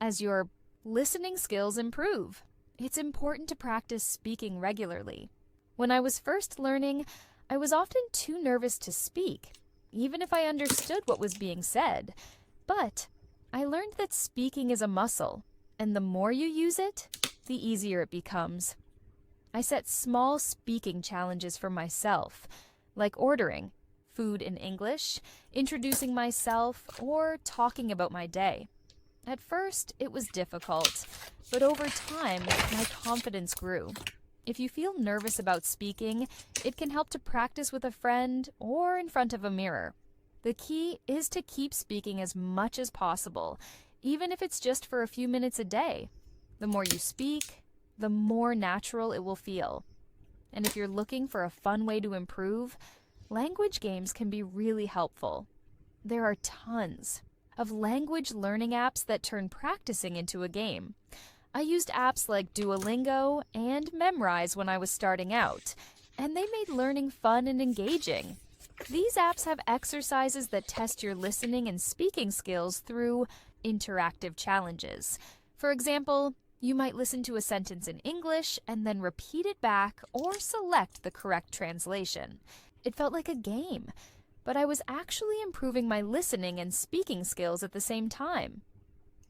As your listening skills improve, it's important to practice speaking regularly. When I was first learning, I was often too nervous to speak, even if I understood what was being said. But I learned that speaking is a muscle, and the more you use it, the easier it becomes. I set small speaking challenges for myself, like ordering food in English, introducing myself, or talking about my day. At first, it was difficult, but over time, my confidence grew. If you feel nervous about speaking, it can help to practice with a friend or in front of a mirror. The key is to keep speaking as much as possible, even if it's just for a few minutes a day. The more you speak, the more natural it will feel. And if you're looking for a fun way to improve, language games can be really helpful. There are tons of language learning apps that turn practicing into a game. I used apps like Duolingo and Memrise when I was starting out, and they made learning fun and engaging. These apps have exercises that test your listening and speaking skills through interactive challenges. For example, you might listen to a sentence in English and then repeat it back or select the correct translation. It felt like a game, but I was actually improving my listening and speaking skills at the same time.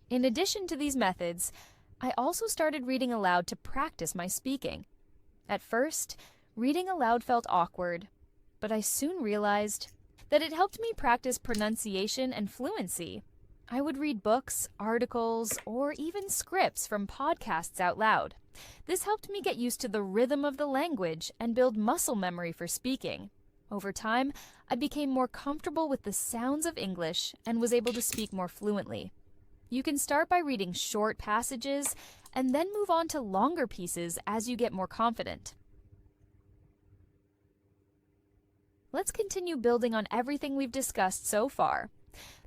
In addition to these methods, I also started reading aloud to practice my speaking. At first, reading aloud felt awkward, but I soon realized that it helped me practice pronunciation and fluency. I would read books, articles, or even scripts from podcasts out loud. This helped me get used to the rhythm of the language and build muscle memory for speaking. Over time, I became more comfortable with the sounds of English and was able to speak more fluently. You can start by reading short passages and then move on to longer pieces as you get more confident. Let's continue building on everything we've discussed so far.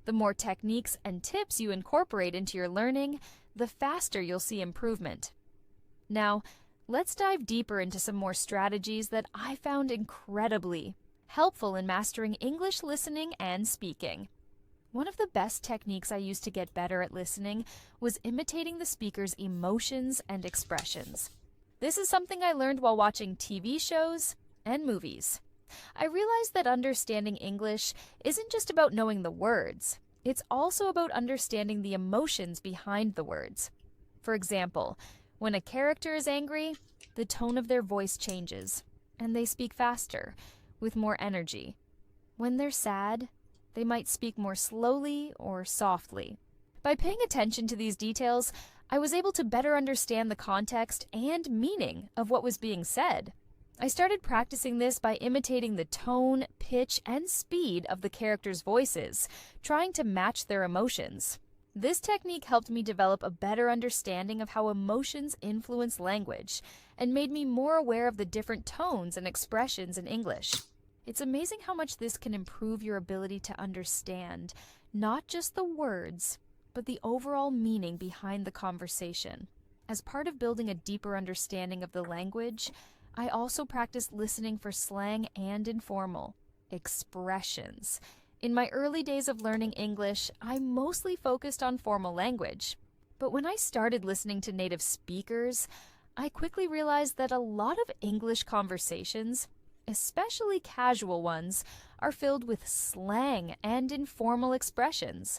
The more techniques and tips you incorporate into your learning, the faster you'll see improvement. Now, let's dive deeper into some more strategies that I found incredibly helpful in mastering English listening and speaking. One of the best techniques I used to get better at listening was imitating the speaker's emotions and expressions. This is something I learned while watching TV shows and movies. I realized that understanding English isn't just about knowing the words. It's also about understanding the emotions behind the words. For example, when a character is angry, the tone of their voice changes, and they speak faster, with more energy. When they're sad, they might speak more slowly or softly. By paying attention to these details, I was able to better understand the context and meaning of what was being said. I started practicing this by imitating the tone, pitch, and speed of the characters' voices, trying to match their emotions. This technique helped me develop a better understanding of how emotions influence language and made me more aware of the different tones and expressions in English. It's amazing how much this can improve your ability to understand not just the words, but the overall meaning behind the conversation. As part of building a deeper understanding of the language, I also practiced listening for slang and informal expressions. In my early days of learning English, I mostly focused on formal language. But when I started listening to native speakers, I quickly realized that a lot of English conversations, especially casual ones, are filled with slang and informal expressions.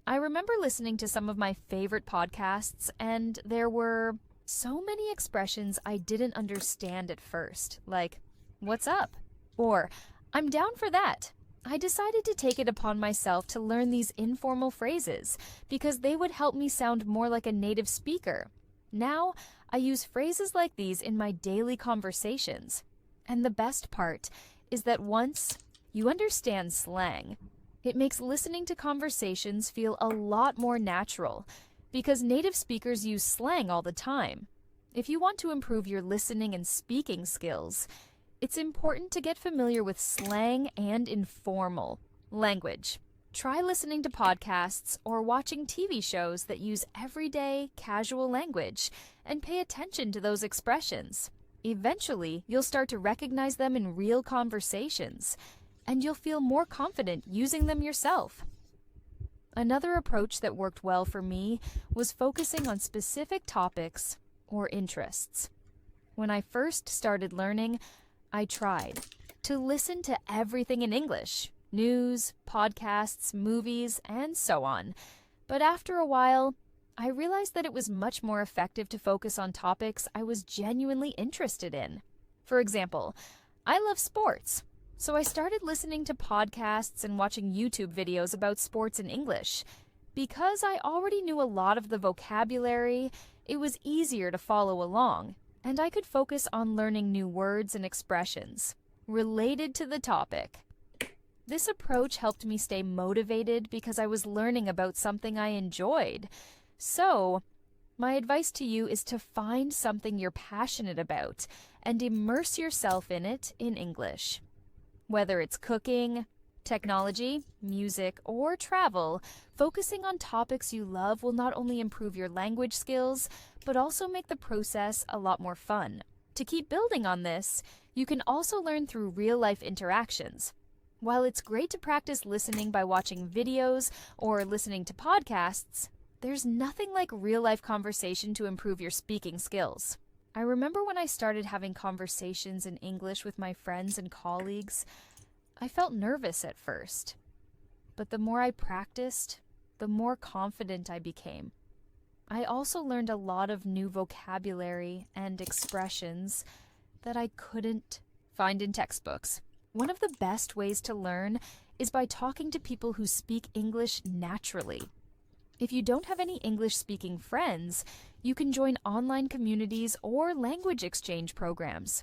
I remember listening to some of my favorite podcasts, and there were so many expressions I didn't understand at first, like, "What's up?" or "I'm down for that." I decided to take it upon myself to learn these informal phrases because they would help me sound more like a native speaker. Now, I use phrases like these in my daily conversations. And the best part is that once you understand slang, it makes listening to conversations feel a lot more natural because native speakers use slang all the time. If you want to improve your listening and speaking skills, it's important to get familiar with slang and informal language. Try listening to podcasts or watching TV shows that use everyday, casual language and pay attention to those expressions. Eventually, you'll start to recognize them in real conversations, and you'll feel more confident using them yourself. Another approach that worked well for me was focusing on specific topics or interests. When I first started learning, I tried to listen to everything in English, news, podcasts, movies, and so on. But after a while, I realized that it was much more effective to focus on topics I was genuinely interested in. For example, I love sports, so I started listening to podcasts and watching YouTube videos about sports in English. Because I already knew a lot of the vocabulary, it was easier to follow along, and I could focus on learning new words and expressions related to the topic. This approach helped me stay motivated because I was learning about something I enjoyed. So, my advice to you is to find something you're passionate about and immerse yourself in it in English. Whether it's cooking, technology, music, or travel, focusing on topics you love will not only improve your language skills, but also make the process a lot more fun. To keep building on this, you can also learn through real-life interactions. While it's great to practice listening by watching videos or listening to podcasts, there's nothing like real-life conversation to improve your speaking skills. I remember when I started having conversations in English with my friends and colleagues, I felt nervous at first. But the more I practiced, the more confident I became. I also learned a lot of new vocabulary and expressions that I couldn't find in textbooks. One of the best ways to learn is by talking to people who speak English naturally. If you don't have any English-speaking friends, you can join online communities or language exchange programs.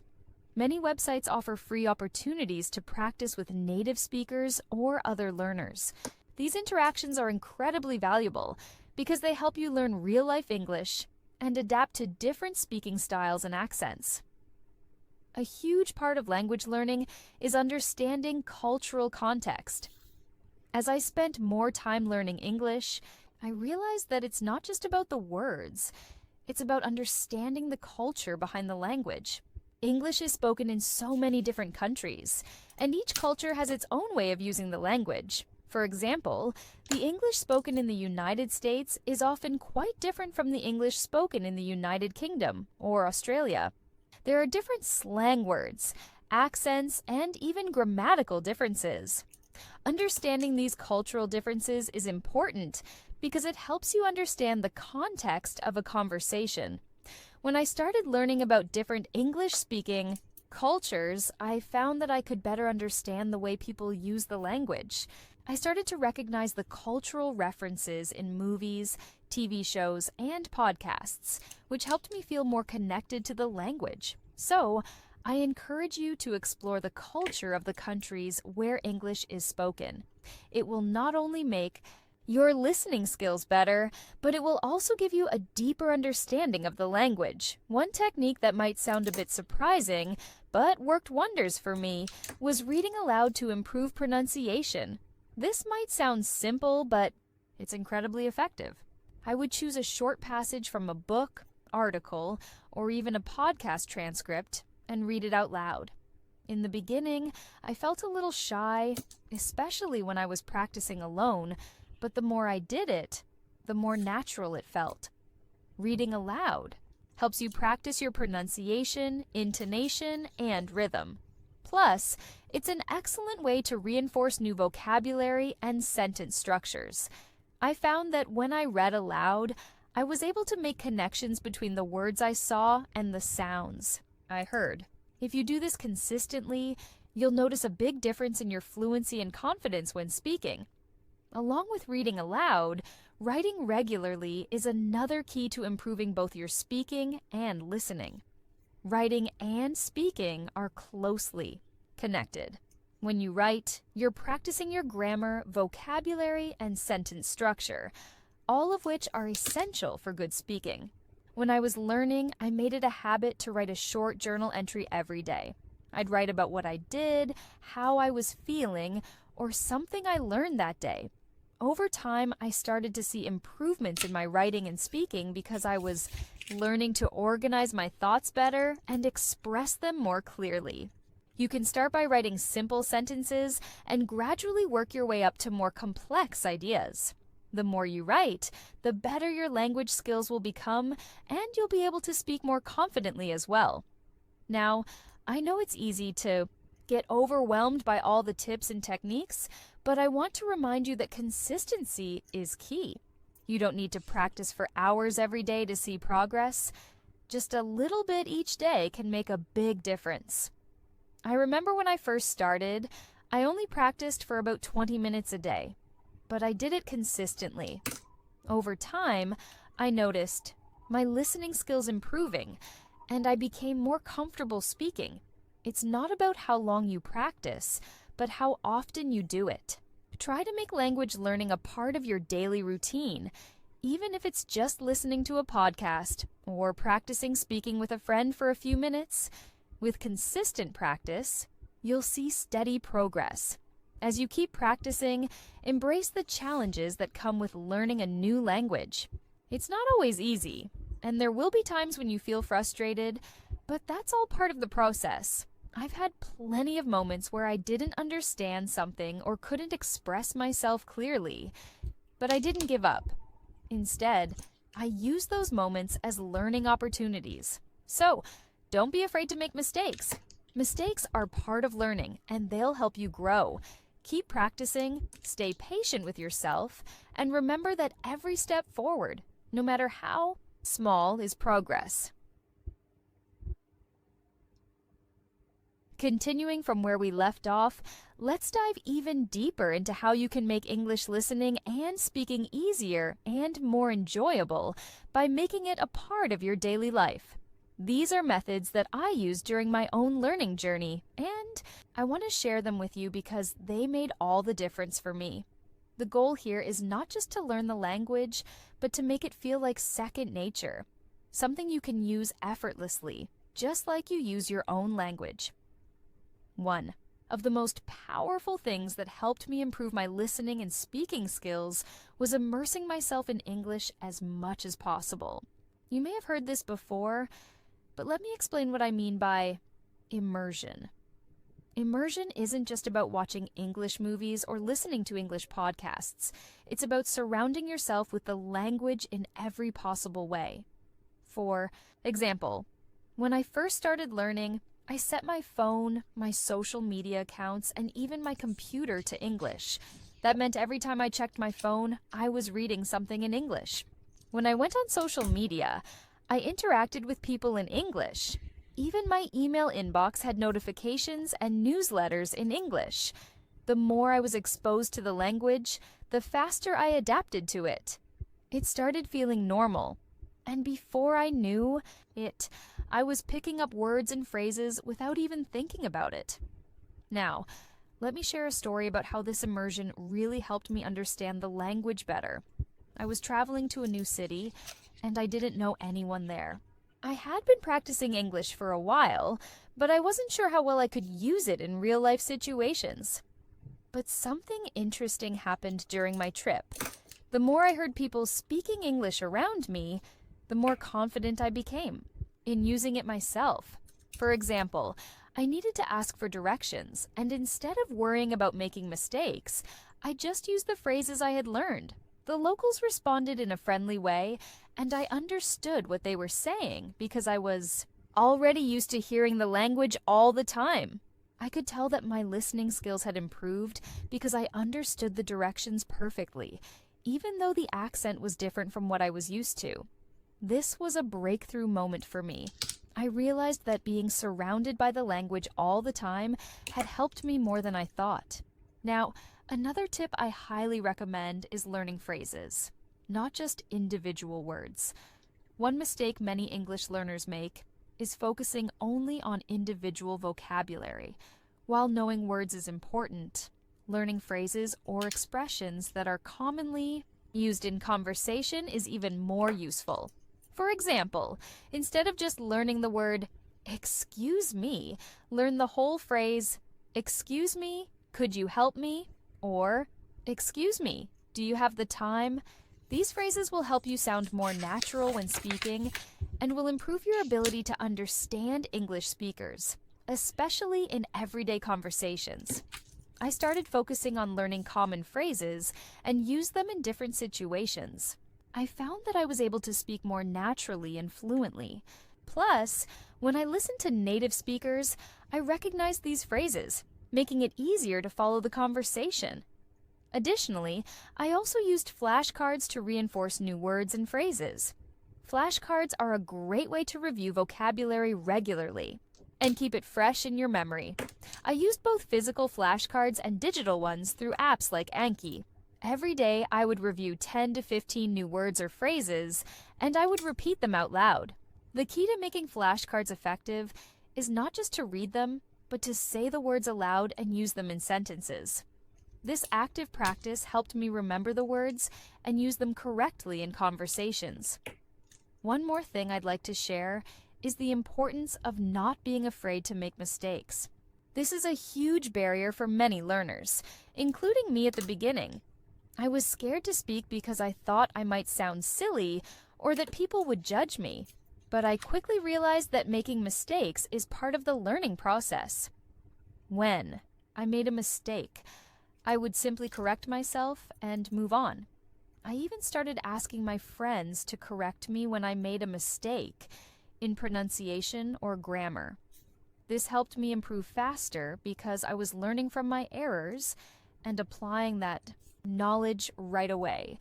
Many websites offer free opportunities to practice with native speakers or other learners. These interactions are incredibly valuable because they help you learn real-life English and adapt to different speaking styles and accents. A huge part of language learning is understanding cultural context. As I spent more time learning English, I realized that it's not just about the words, it's about understanding the culture behind the language. English is spoken in so many different countries, and each culture has its own way of using the language. For example, the English spoken in the United States is often quite different from the English spoken in the United Kingdom or Australia. There are different slang words, accents, and even grammatical differences. Understanding these cultural differences is important because it helps you understand the context of a conversation. When I started learning about different English-speaking cultures, I found that I could better understand the way people use the language. I started to recognize the cultural references in movies, TV shows, and podcasts, which helped me feel more connected to the language. So, I encourage you to explore the culture of the countries where English is spoken. It will not only make your listening skills better, but it will also give you a deeper understanding of the language. One technique that might sound a bit surprising, but worked wonders for me, was reading aloud to improve pronunciation. This might sound simple, but it's incredibly effective. I would choose a short passage from a book, article, or even a podcast transcript and read it out loud. In the beginning, I felt a little shy, especially when I was practicing alone, but the more I did it, the more natural it felt. Reading aloud helps you practice your pronunciation, intonation, and rhythm. Plus, it's an excellent way to reinforce new vocabulary and sentence structures. I found that when I read aloud, I was able to make connections between the words I saw and the sounds I heard. If you do this consistently, you'll notice a big difference in your fluency and confidence when speaking. Along with reading aloud, writing regularly is another key to improving both your speaking and listening. Writing and speaking are closely connected. When you write, you're practicing your grammar, vocabulary, and sentence structure, all of which are essential for good speaking. When I was learning, I made it a habit to write a short journal entry every day. I'd write about what I did, how I was feeling, or something I learned that day. Over time, I started to see improvements in my writing and speaking because I was learning to organize my thoughts better and express them more clearly. You can start by writing simple sentences and gradually work your way up to more complex ideas. The more you write, the better your language skills will become, and you'll be able to speak more confidently as well. Now, I know it's easy to get overwhelmed by all the tips and techniques, but I want to remind you that consistency is key. You don't need to practice for hours every day to see progress. Just a little bit each day can make a big difference. I remember when I first started, I only practiced for about 20 minutes a day, but I did it consistently. Over time, I noticed my listening skills improving, and I became more comfortable speaking. It's not about how long you practice, but how often you do it. Try to make language learning a part of your daily routine, even if it's just listening to a podcast or practicing speaking with a friend for a few minutes. With consistent practice, you'll see steady progress. As you keep practicing, embrace the challenges that come with learning a new language. It's not always easy, and there will be times when you feel frustrated, but that's all part of the process. I've had plenty of moments where I didn't understand something or couldn't express myself clearly, but I didn't give up. Instead, I used those moments as learning opportunities. So, don't be afraid to make mistakes. Mistakes are part of learning, and they'll help you grow. Keep practicing, stay patient with yourself, and remember that every step forward, no matter how small, is progress. Continuing from where we left off, let's dive even deeper into how you can make English listening and speaking easier and more enjoyable by making it a part of your daily life. These are methods that I used during my own learning journey, and I want to share them with you because they made all the difference for me. The goal here is not just to learn the language, but to make it feel like second nature, something you can use effortlessly, just like you use your own language. One of the most powerful things that helped me improve my listening and speaking skills was immersing myself in English as much as possible. You may have heard this before, but let me explain what I mean by immersion. Immersion isn't just about watching English movies or listening to English podcasts. It's about surrounding yourself with the language in every possible way. For example, when I first started learning, I set my phone, my social media accounts, and even my computer to English. That meant every time I checked my phone, I was reading something in English. When I went on social media, I interacted with people in English. Even my email inbox had notifications and newsletters in English. The more I was exposed to the language, the faster I adapted to it. It started feeling normal. And before I knew it, I was picking up words and phrases without even thinking about it. Now, Let me share a story about how this immersion really helped me understand the language better. I was traveling to a new city, and I didn't know anyone there. I had been practicing English for a while, but I wasn't sure how well I could use it in real-life situations. But something interesting happened during my trip. The more I heard people speaking English around me, the more confident I became in using it myself. For example, I needed to ask for directions, and instead of worrying about making mistakes, I just used the phrases I had learned. The locals responded in a friendly way, and I understood what they were saying because I was already used to hearing the language all the time. I could tell that my listening skills had improved because I understood the directions perfectly, even though the accent was different from what I was used to. This was a breakthrough moment for me. I realized that being surrounded by the language all the time had helped me more than I thought. Now, another tip I highly recommend is learning phrases, not just individual words. One mistake many English learners make is focusing only on individual vocabulary. While knowing words is important, learning phrases or expressions that are commonly used in conversation is even more useful. For example, instead of just learning the word, "excuse me," learn the whole phrase, "excuse me, could you help me?" or "excuse me, do you have the time?" These phrases will help you sound more natural when speaking and will improve your ability to understand English speakers, especially in everyday conversations. I started focusing on learning common phrases and used them in different situations. I found that I was able to speak more naturally and fluently. Plus, when I listened to native speakers, I recognized these phrases, making it easier to follow the conversation. Additionally, I also used flashcards to reinforce new words and phrases. Flashcards are a great way to review vocabulary regularly and keep it fresh in your memory. I used both physical flashcards and digital ones through apps like Anki. Every day, I would review 10 to 15 new words or phrases, and I would repeat them out loud. The key to making flashcards effective is not just to read them, but to say the words aloud and use them in sentences. This active practice helped me remember the words and use them correctly in conversations. One more thing I'd like to share is the importance of not being afraid to make mistakes. This is a huge barrier for many learners, including me at the beginning. I was scared to speak because I thought I might sound silly or that people would judge me. But I quickly realized that making mistakes is part of the learning process. When I made a mistake, I would simply correct myself and move on. I even started asking my friends to correct me when I made a mistake in pronunciation or grammar. This helped me improve faster because I was learning from my errors and applying that knowledge right away.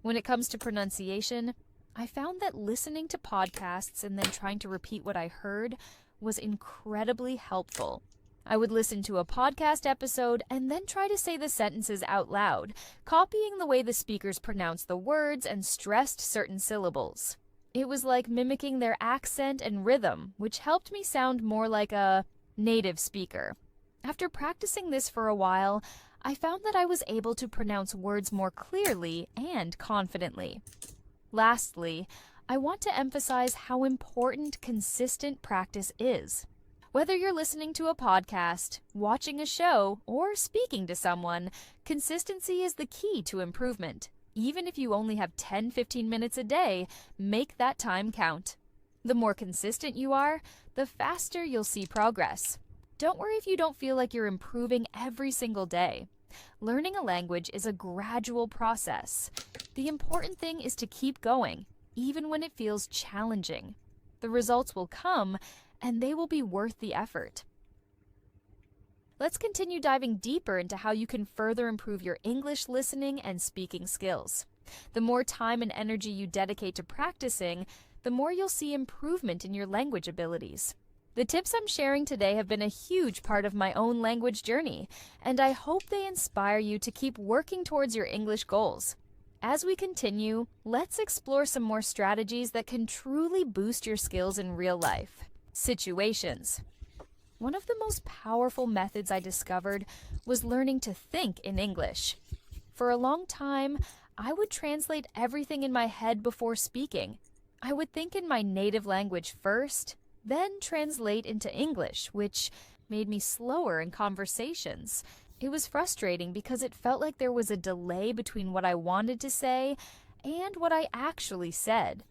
When it comes to pronunciation, I found that listening to podcasts and then trying to repeat what I heard was incredibly helpful. I would listen to a podcast episode and then try to say the sentences out loud, copying the way the speakers pronounced the words and stressed certain syllables. It was like mimicking their accent and rhythm, which helped me sound more like a native speaker. After practicing this for a while, I found that I was able to pronounce words more clearly and confidently. Lastly, I want to emphasize how important consistent practice is. Whether you're listening to a podcast, watching a show, or speaking to someone, consistency is the key to improvement. Even if you only have 10-15 minutes a day, make that time count. The more consistent you are, the faster you'll see progress. Don't worry if you don't feel like you're improving every single day. Learning a language is a gradual process. The important thing is to keep going, even when it feels challenging. The results will come, and they will be worth the effort. Let's continue diving deeper into how you can further improve your English listening and speaking skills. The more time and energy you dedicate to practicing, the more you'll see improvement in your language abilities. The tips I'm sharing today have been a huge part of my own language journey, and I hope they inspire you to keep working towards your English goals. As we continue, let's explore some more strategies that can truly boost your skills in real life situations. One of the most powerful methods I discovered was learning to think in English. For a long time, I would translate everything in my head before speaking. I would think in my native language first, then translate into English, which made me slower in conversations. It was frustrating because it felt like there was a delay between what I wanted to say and what I actually said.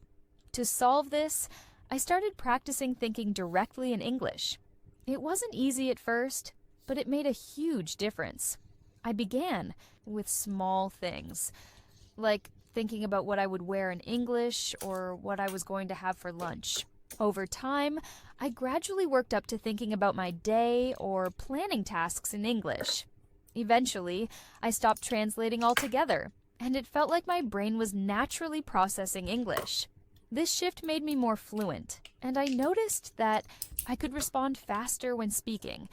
To solve this, I started practicing thinking directly in English. It wasn't easy at first, but it made a huge difference. I began with small things, like thinking about what I would wear in English or what I was going to have for lunch. Over time, I gradually worked up to thinking about my day or planning tasks in English. Eventually, I stopped translating altogether, and it felt like my brain was naturally processing English. This shift made me more fluent, and I noticed that I could respond faster when speaking.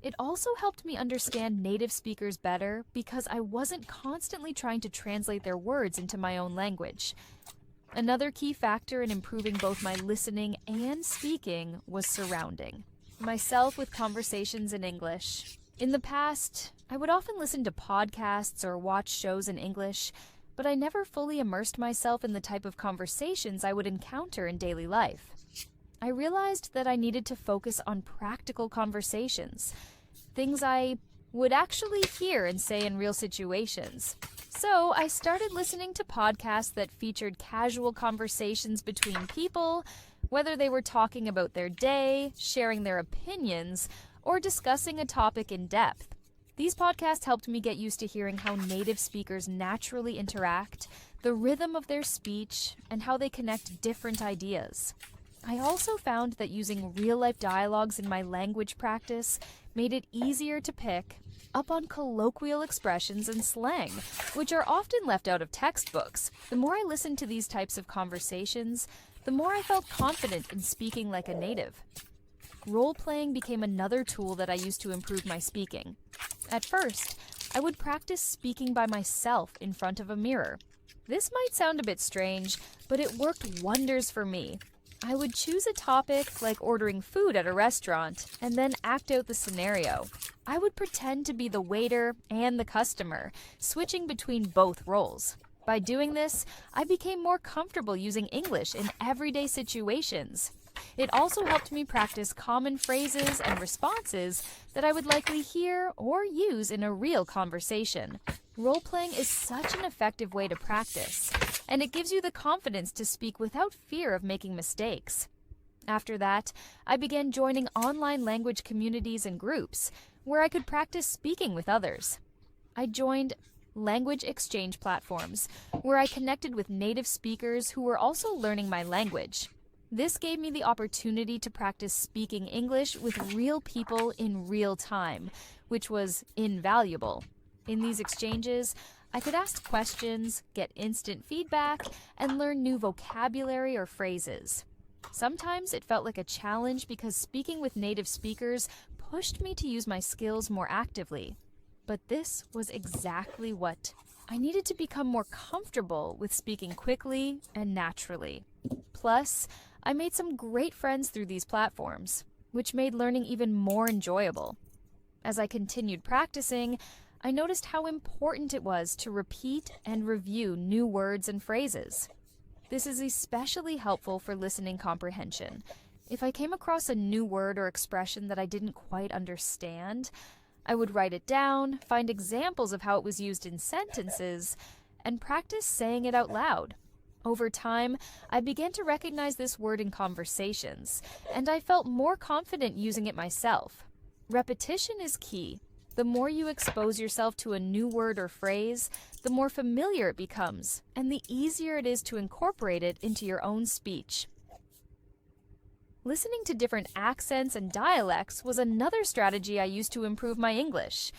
It also helped me understand native speakers better because I wasn't constantly trying to translate their words into my own language. Another key factor in improving both my listening and speaking was surrounding myself with conversations in English. In the past, I would often listen to podcasts or watch shows in English, but I never fully immersed myself in the type of conversations I would encounter in daily life. I realized that I needed to focus on practical conversations, things I would actually hear and say in real situations. So I started listening to podcasts that featured casual conversations between people, whether they were talking about their day, sharing their opinions, or discussing a topic in depth. These podcasts helped me get used to hearing how native speakers naturally interact, the rhythm of their speech, and how they connect different ideas. I also found that using real-life dialogues in my language practice made it easier to pick up on colloquial expressions and slang, which are often left out of textbooks. The more I listened to these types of conversations, the more I felt confident in speaking like a native. Role-playing became another tool that I used to improve my speaking. At first, I would practice speaking by myself in front of a mirror. This might sound a bit strange, but it worked wonders for me. I would choose a topic like ordering food at a restaurant and then act out the scenario. I would pretend to be the waiter and the customer, switching between both roles. By doing this, I became more comfortable using English in everyday situations. It also helped me practice common phrases and responses that I would likely hear or use in a real conversation. Role-playing is such an effective way to practice, and it gives you the confidence to speak without fear of making mistakes. After that, I began joining online language communities and groups where I could practice speaking with others. I joined language exchange platforms where I connected with native speakers who were also learning my language. This gave me the opportunity to practice speaking English with real people in real time, which was invaluable. In these exchanges, I could ask questions, get instant feedback, and learn new vocabulary or phrases. Sometimes it felt like a challenge because speaking with native speakers pushed me to use my skills more actively. But this was exactly what I needed to become more comfortable with speaking quickly and naturally. Plus, I made some great friends through these platforms, which made learning even more enjoyable. As I continued practicing, I noticed how important it was to repeat and review new words and phrases. This is especially helpful for listening comprehension. If I came across a new word or expression that I didn't quite understand, I would write it down, find examples of how it was used in sentences, and practice saying it out loud. Over time, I began to recognize this word in conversations, and I felt more confident using it myself. Repetition is key. The more you expose yourself to a new word or phrase, the more familiar it becomes, and the easier it is to incorporate it into your own speech. Listening to different accents and dialects was another strategy I used to improve my English.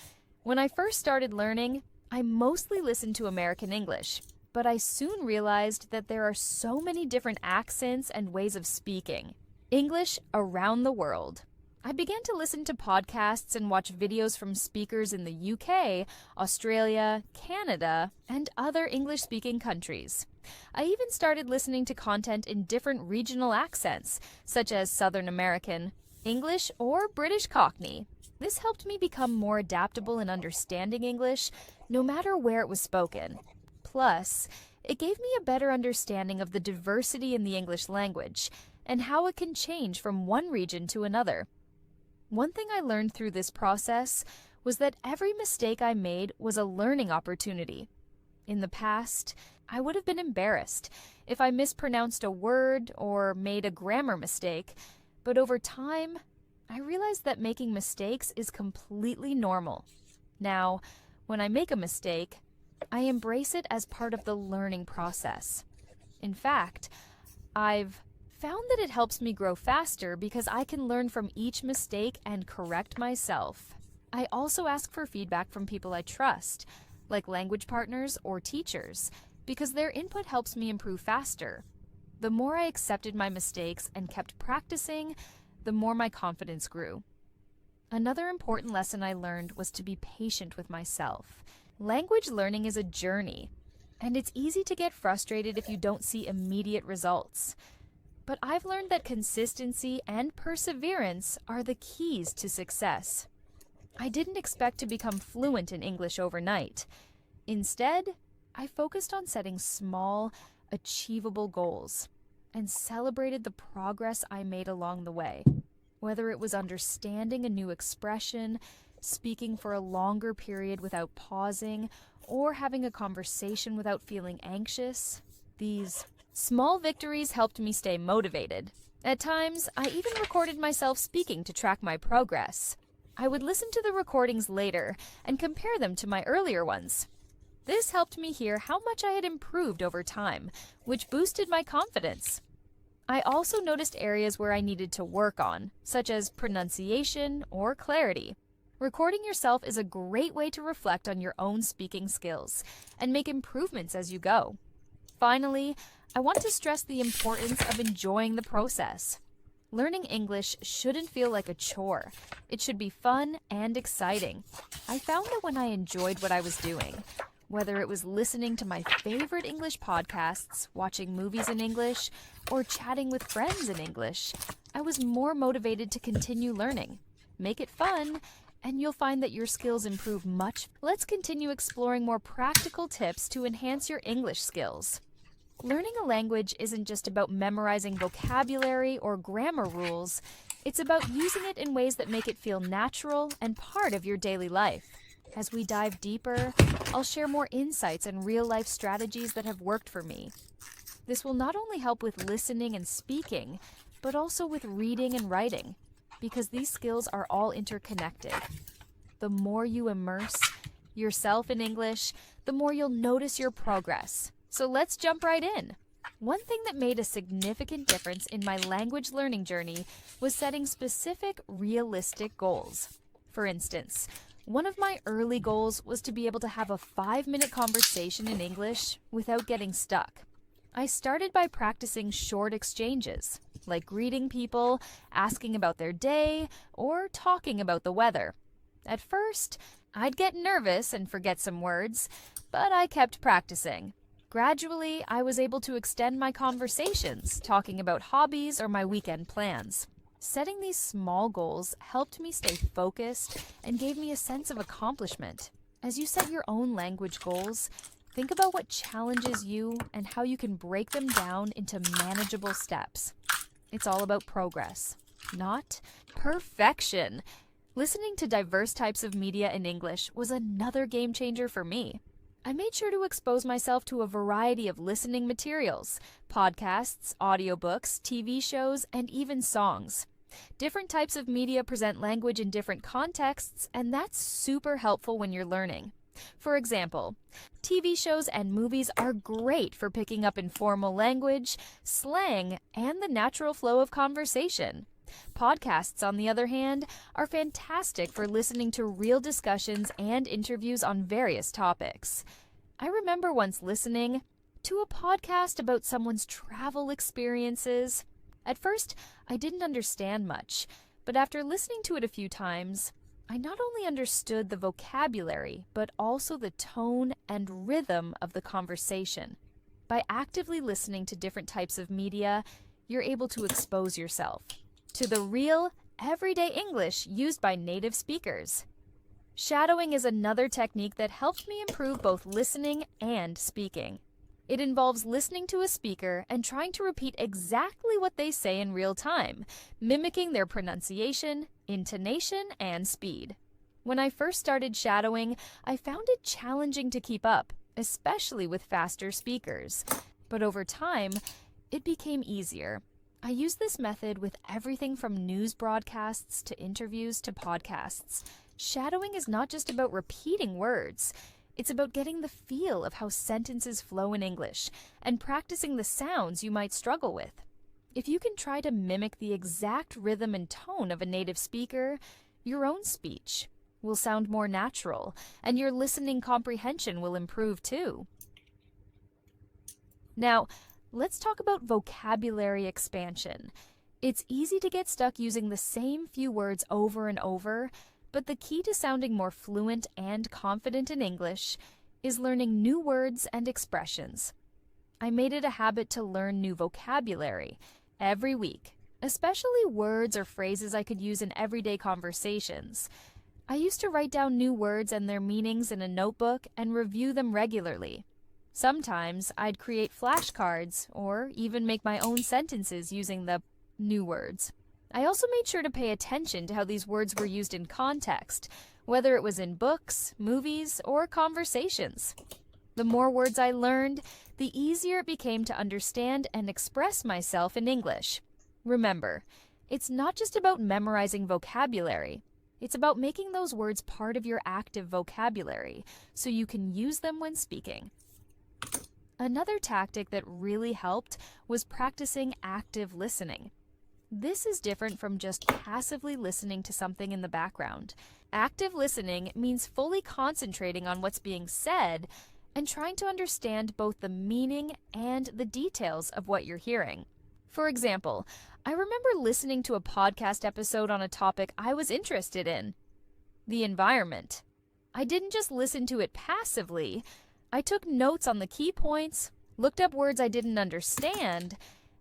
When I first started learning, I mostly listened to American English, but I soon realized that there are so many different accents and ways of speaking English around the world. I began to listen to podcasts and watch videos from speakers in the UK, Australia, Canada, and other English-speaking countries. I even started listening to content in different regional accents, such as Southern American, English or British Cockney. This helped me become more adaptable in understanding English, no matter where it was spoken. Plus, it gave me a better understanding of the diversity in the English language and how it can change from one region to another. One thing I learned through this process was that every mistake I made was a learning opportunity. In the past, I would have been embarrassed if I mispronounced a word or made a grammar mistake, but over time, I realized that making mistakes is completely normal. Now, when I make a mistake, I embrace it as part of the learning process. In fact, I've found that it helps me grow faster because I can learn from each mistake and correct myself. I also ask for feedback from people I trust, like language partners or teachers, because their input helps me improve faster. The more I accepted my mistakes and kept practicing, the more my confidence grew. Another important lesson I learned was to be patient with myself. Language learning is a journey, and it's easy to get frustrated if you don't see immediate results. But I've learned that consistency and perseverance are the keys to success. I didn't expect to become fluent in English overnight. Instead, I focused on setting small, achievable goals and celebrated the progress I made along the way. Whether it was understanding a new expression, speaking for a longer period without pausing, or having a conversation without feeling anxious, these small victories helped me stay motivated. At times, I even recorded myself speaking to track my progress. I would listen to the recordings later and compare them to my earlier ones. This helped me hear how much I had improved over time, which boosted my confidence. I also noticed areas where I needed to work on, such as pronunciation or clarity. Recording yourself is a great way to reflect on your own speaking skills and make improvements as you go. Finally, I want to stress the importance of enjoying the process. Learning English shouldn't feel like a chore. It should be fun and exciting. I found that when I enjoyed what I was doing, whether it was listening to my favorite English podcasts, watching movies in English, or chatting with friends in English, I was more motivated to continue learning. Make it fun, and you'll find that your skills improve much. Let's continue exploring more practical tips to enhance your English skills. Learning a language isn't just about memorizing vocabulary or grammar rules. It's about using it in ways that make it feel natural and part of your daily life. As we dive deeper, I'll share more insights and real-life strategies that have worked for me. This will not only help with listening and speaking, but also with reading and writing, because these skills are all interconnected. The more you immerse yourself in English, the more you'll notice your progress. So let's jump right in. One thing that made a significant difference in my language learning journey was setting specific, realistic goals. For instance, one of my early goals was to be able to have a 5-minute conversation in English without getting stuck. I started by practicing short exchanges, like greeting people, asking about their day, or talking about the weather. At first, I'd get nervous and forget some words, but I kept practicing. Gradually, I was able to extend my conversations, talking about hobbies or my weekend plans. Setting these small goals helped me stay focused and gave me a sense of accomplishment. As you set your own language goals, think about what challenges you and how you can break them down into manageable steps. It's all about progress, not perfection. Listening to diverse types of media in English was another game changer for me. I made sure to expose myself to a variety of listening materials, podcasts, audiobooks, TV shows, and even songs. Different types of media present language in different contexts, and that's super helpful when you're learning. For example, TV shows and movies are great for picking up informal language, slang, and the natural flow of conversation. Podcasts, on the other hand, are fantastic for listening to real discussions and interviews on various topics. I remember once listening to a podcast about someone's travel experiences. At first, I didn't understand much, but after listening to it a few times, I not only understood the vocabulary, but also the tone and rhythm of the conversation. By actively listening to different types of media, you're able to expose yourself to the real, everyday English used by native speakers. Shadowing is another technique that helped me improve both listening and speaking. It involves listening to a speaker and trying to repeat exactly what they say in real time, mimicking their pronunciation, intonation, and speed. When I first started shadowing, I found it challenging to keep up, especially with faster speakers. But over time, it became easier. I use this method with everything from news broadcasts to interviews to podcasts. Shadowing is not just about repeating words. It's about getting the feel of how sentences flow in English and practicing the sounds you might struggle with. If you can try to mimic the exact rhythm and tone of a native speaker, your own speech will sound more natural, and your listening comprehension will improve too. Now, let's talk about vocabulary expansion. It's easy to get stuck using the same few words over and over, but the key to sounding more fluent and confident in English is learning new words and expressions. I made it a habit to learn new vocabulary every week, especially words or phrases I could use in everyday conversations. I used to write down new words and their meanings in a notebook and review them regularly. Sometimes I'd create flashcards or even make my own sentences using the new words. I also made sure to pay attention to how these words were used in context, whether it was in books, movies, or conversations. The more words I learned, the easier it became to understand and express myself in English. Remember, it's not just about memorizing vocabulary. It's about making those words part of your active vocabulary so you can use them when speaking. Another tactic that really helped was practicing active listening. This is different from just passively listening to something in the background. Active listening means fully concentrating on what's being said and trying to understand both the meaning and the details of what you're hearing. For example, I remember listening to a podcast episode on a topic I was interested in, the environment. I didn't just listen to it passively. I took notes on the key points, looked up words I didn't understand,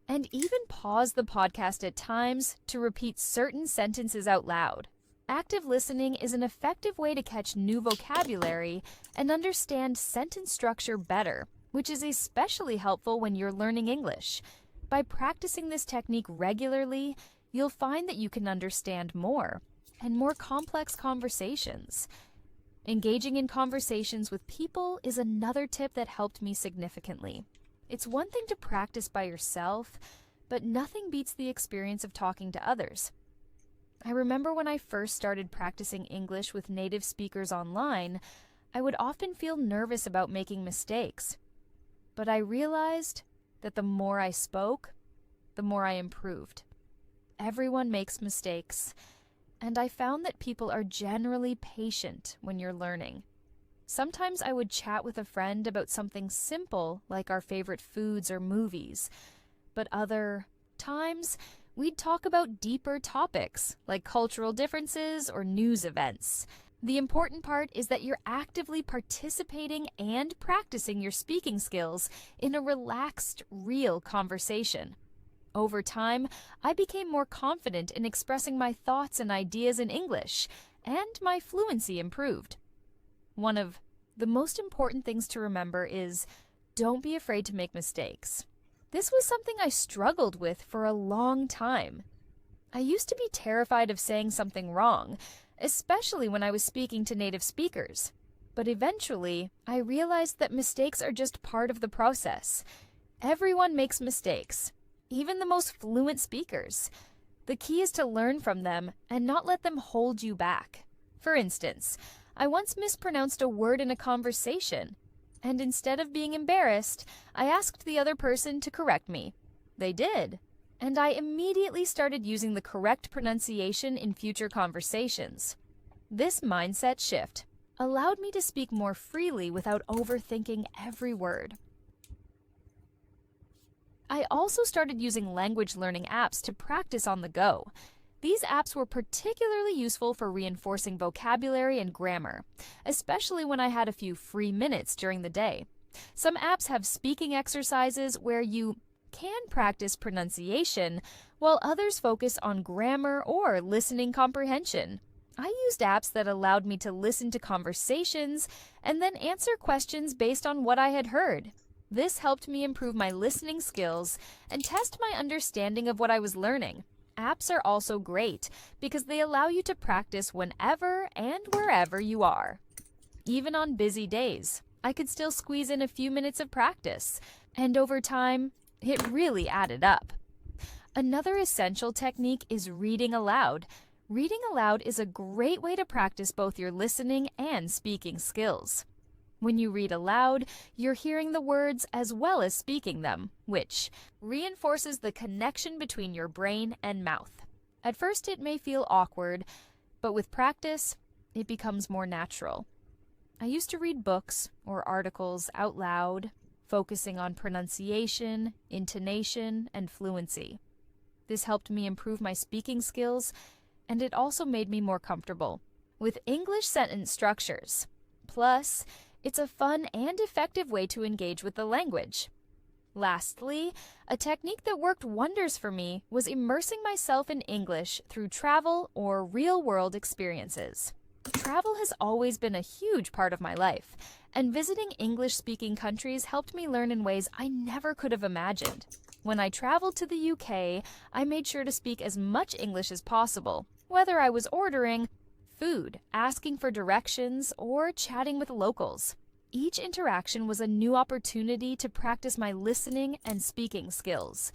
and even paused the podcast at times to repeat certain sentences out loud. Active listening is an effective way to catch new vocabulary and understand sentence structure better, which is especially helpful when you're learning English. By practicing this technique regularly, you'll find that you can understand more and more complex conversations. Engaging in conversations with people is another tip that helped me significantly. It's one thing to practice by yourself, but nothing beats the experience of talking to others. I remember when I first started practicing English with native speakers online, I would often feel nervous about making mistakes. But I realized that the more I spoke, the more I improved. Everyone makes mistakes, and I found that people are generally patient when you're learning. Sometimes I would chat with a friend about something simple like our favorite foods or movies, but other times we'd talk about deeper topics like cultural differences or news events. The important part is that you're actively participating and practicing your speaking skills in a relaxed, real conversation. Over time, I became more confident in expressing my thoughts and ideas in English, and my fluency improved. One of the most important things to remember is don't be afraid to make mistakes. This was something I struggled with for a long time. I used to be terrified of saying something wrong, especially when I was speaking to native speakers. But eventually, I realized that mistakes are just part of the process. Everyone makes mistakes, even the most fluent speakers. The key is to learn from them and not let them hold you back. For instance, I once mispronounced a word in a conversation, and instead of being embarrassed, I asked the other person to correct me. They did, and I immediately started using the correct pronunciation in future conversations. This mindset shift allowed me to speak more freely without overthinking every word. I also started using language learning apps to practice on the go. These apps were particularly useful for reinforcing vocabulary and grammar, especially when I had a few free minutes during the day. Some apps have speaking exercises where you can practice pronunciation, while others focus on grammar or listening comprehension. I used apps that allowed me to listen to conversations and then answer questions based on what I had heard. This helped me improve my listening skills and test my understanding of what I was learning. Apps are also great because they allow you to practice whenever and wherever you are. Even on busy days, I could still squeeze in a few minutes of practice, and over time, it really added up. Another essential technique is reading aloud. Reading aloud is a great way to practice both your listening and speaking skills. When you read aloud, you're hearing the words as well as speaking them, which reinforces the connection between your brain and mouth. At first, it may feel awkward, but with practice, it becomes more natural. I used to read books or articles out loud, focusing on pronunciation, intonation, and fluency. This helped me improve my speaking skills, and it also made me more comfortable with English sentence structures. Plus, it's a fun and effective way to engage with the language. Lastly, a technique that worked wonders for me was immersing myself in English through travel or real-world experiences. Travel has always been a huge part of my life, and visiting English-speaking countries helped me learn in ways I never could have imagined. When I traveled to the UK, I made sure to speak as much English as possible, whether I was ordering food, asking for directions, or chatting with locals. Each interaction was a new opportunity to practice my listening and speaking skills.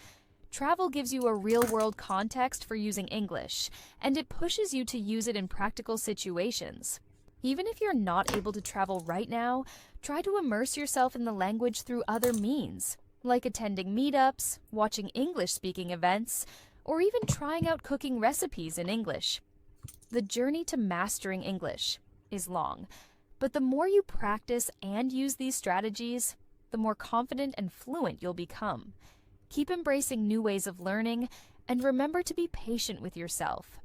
Travel gives you a real-world context for using English, and it pushes you to use it in practical situations. Even if you're not able to travel right now, try to immerse yourself in the language through other means, like attending meetups, watching English-speaking events, or even trying out cooking recipes in English. The journey to mastering English is long, but the more you practice and use these strategies, the more confident and fluent you'll become. Keep embracing new ways of learning, and remember to be patient with yourself.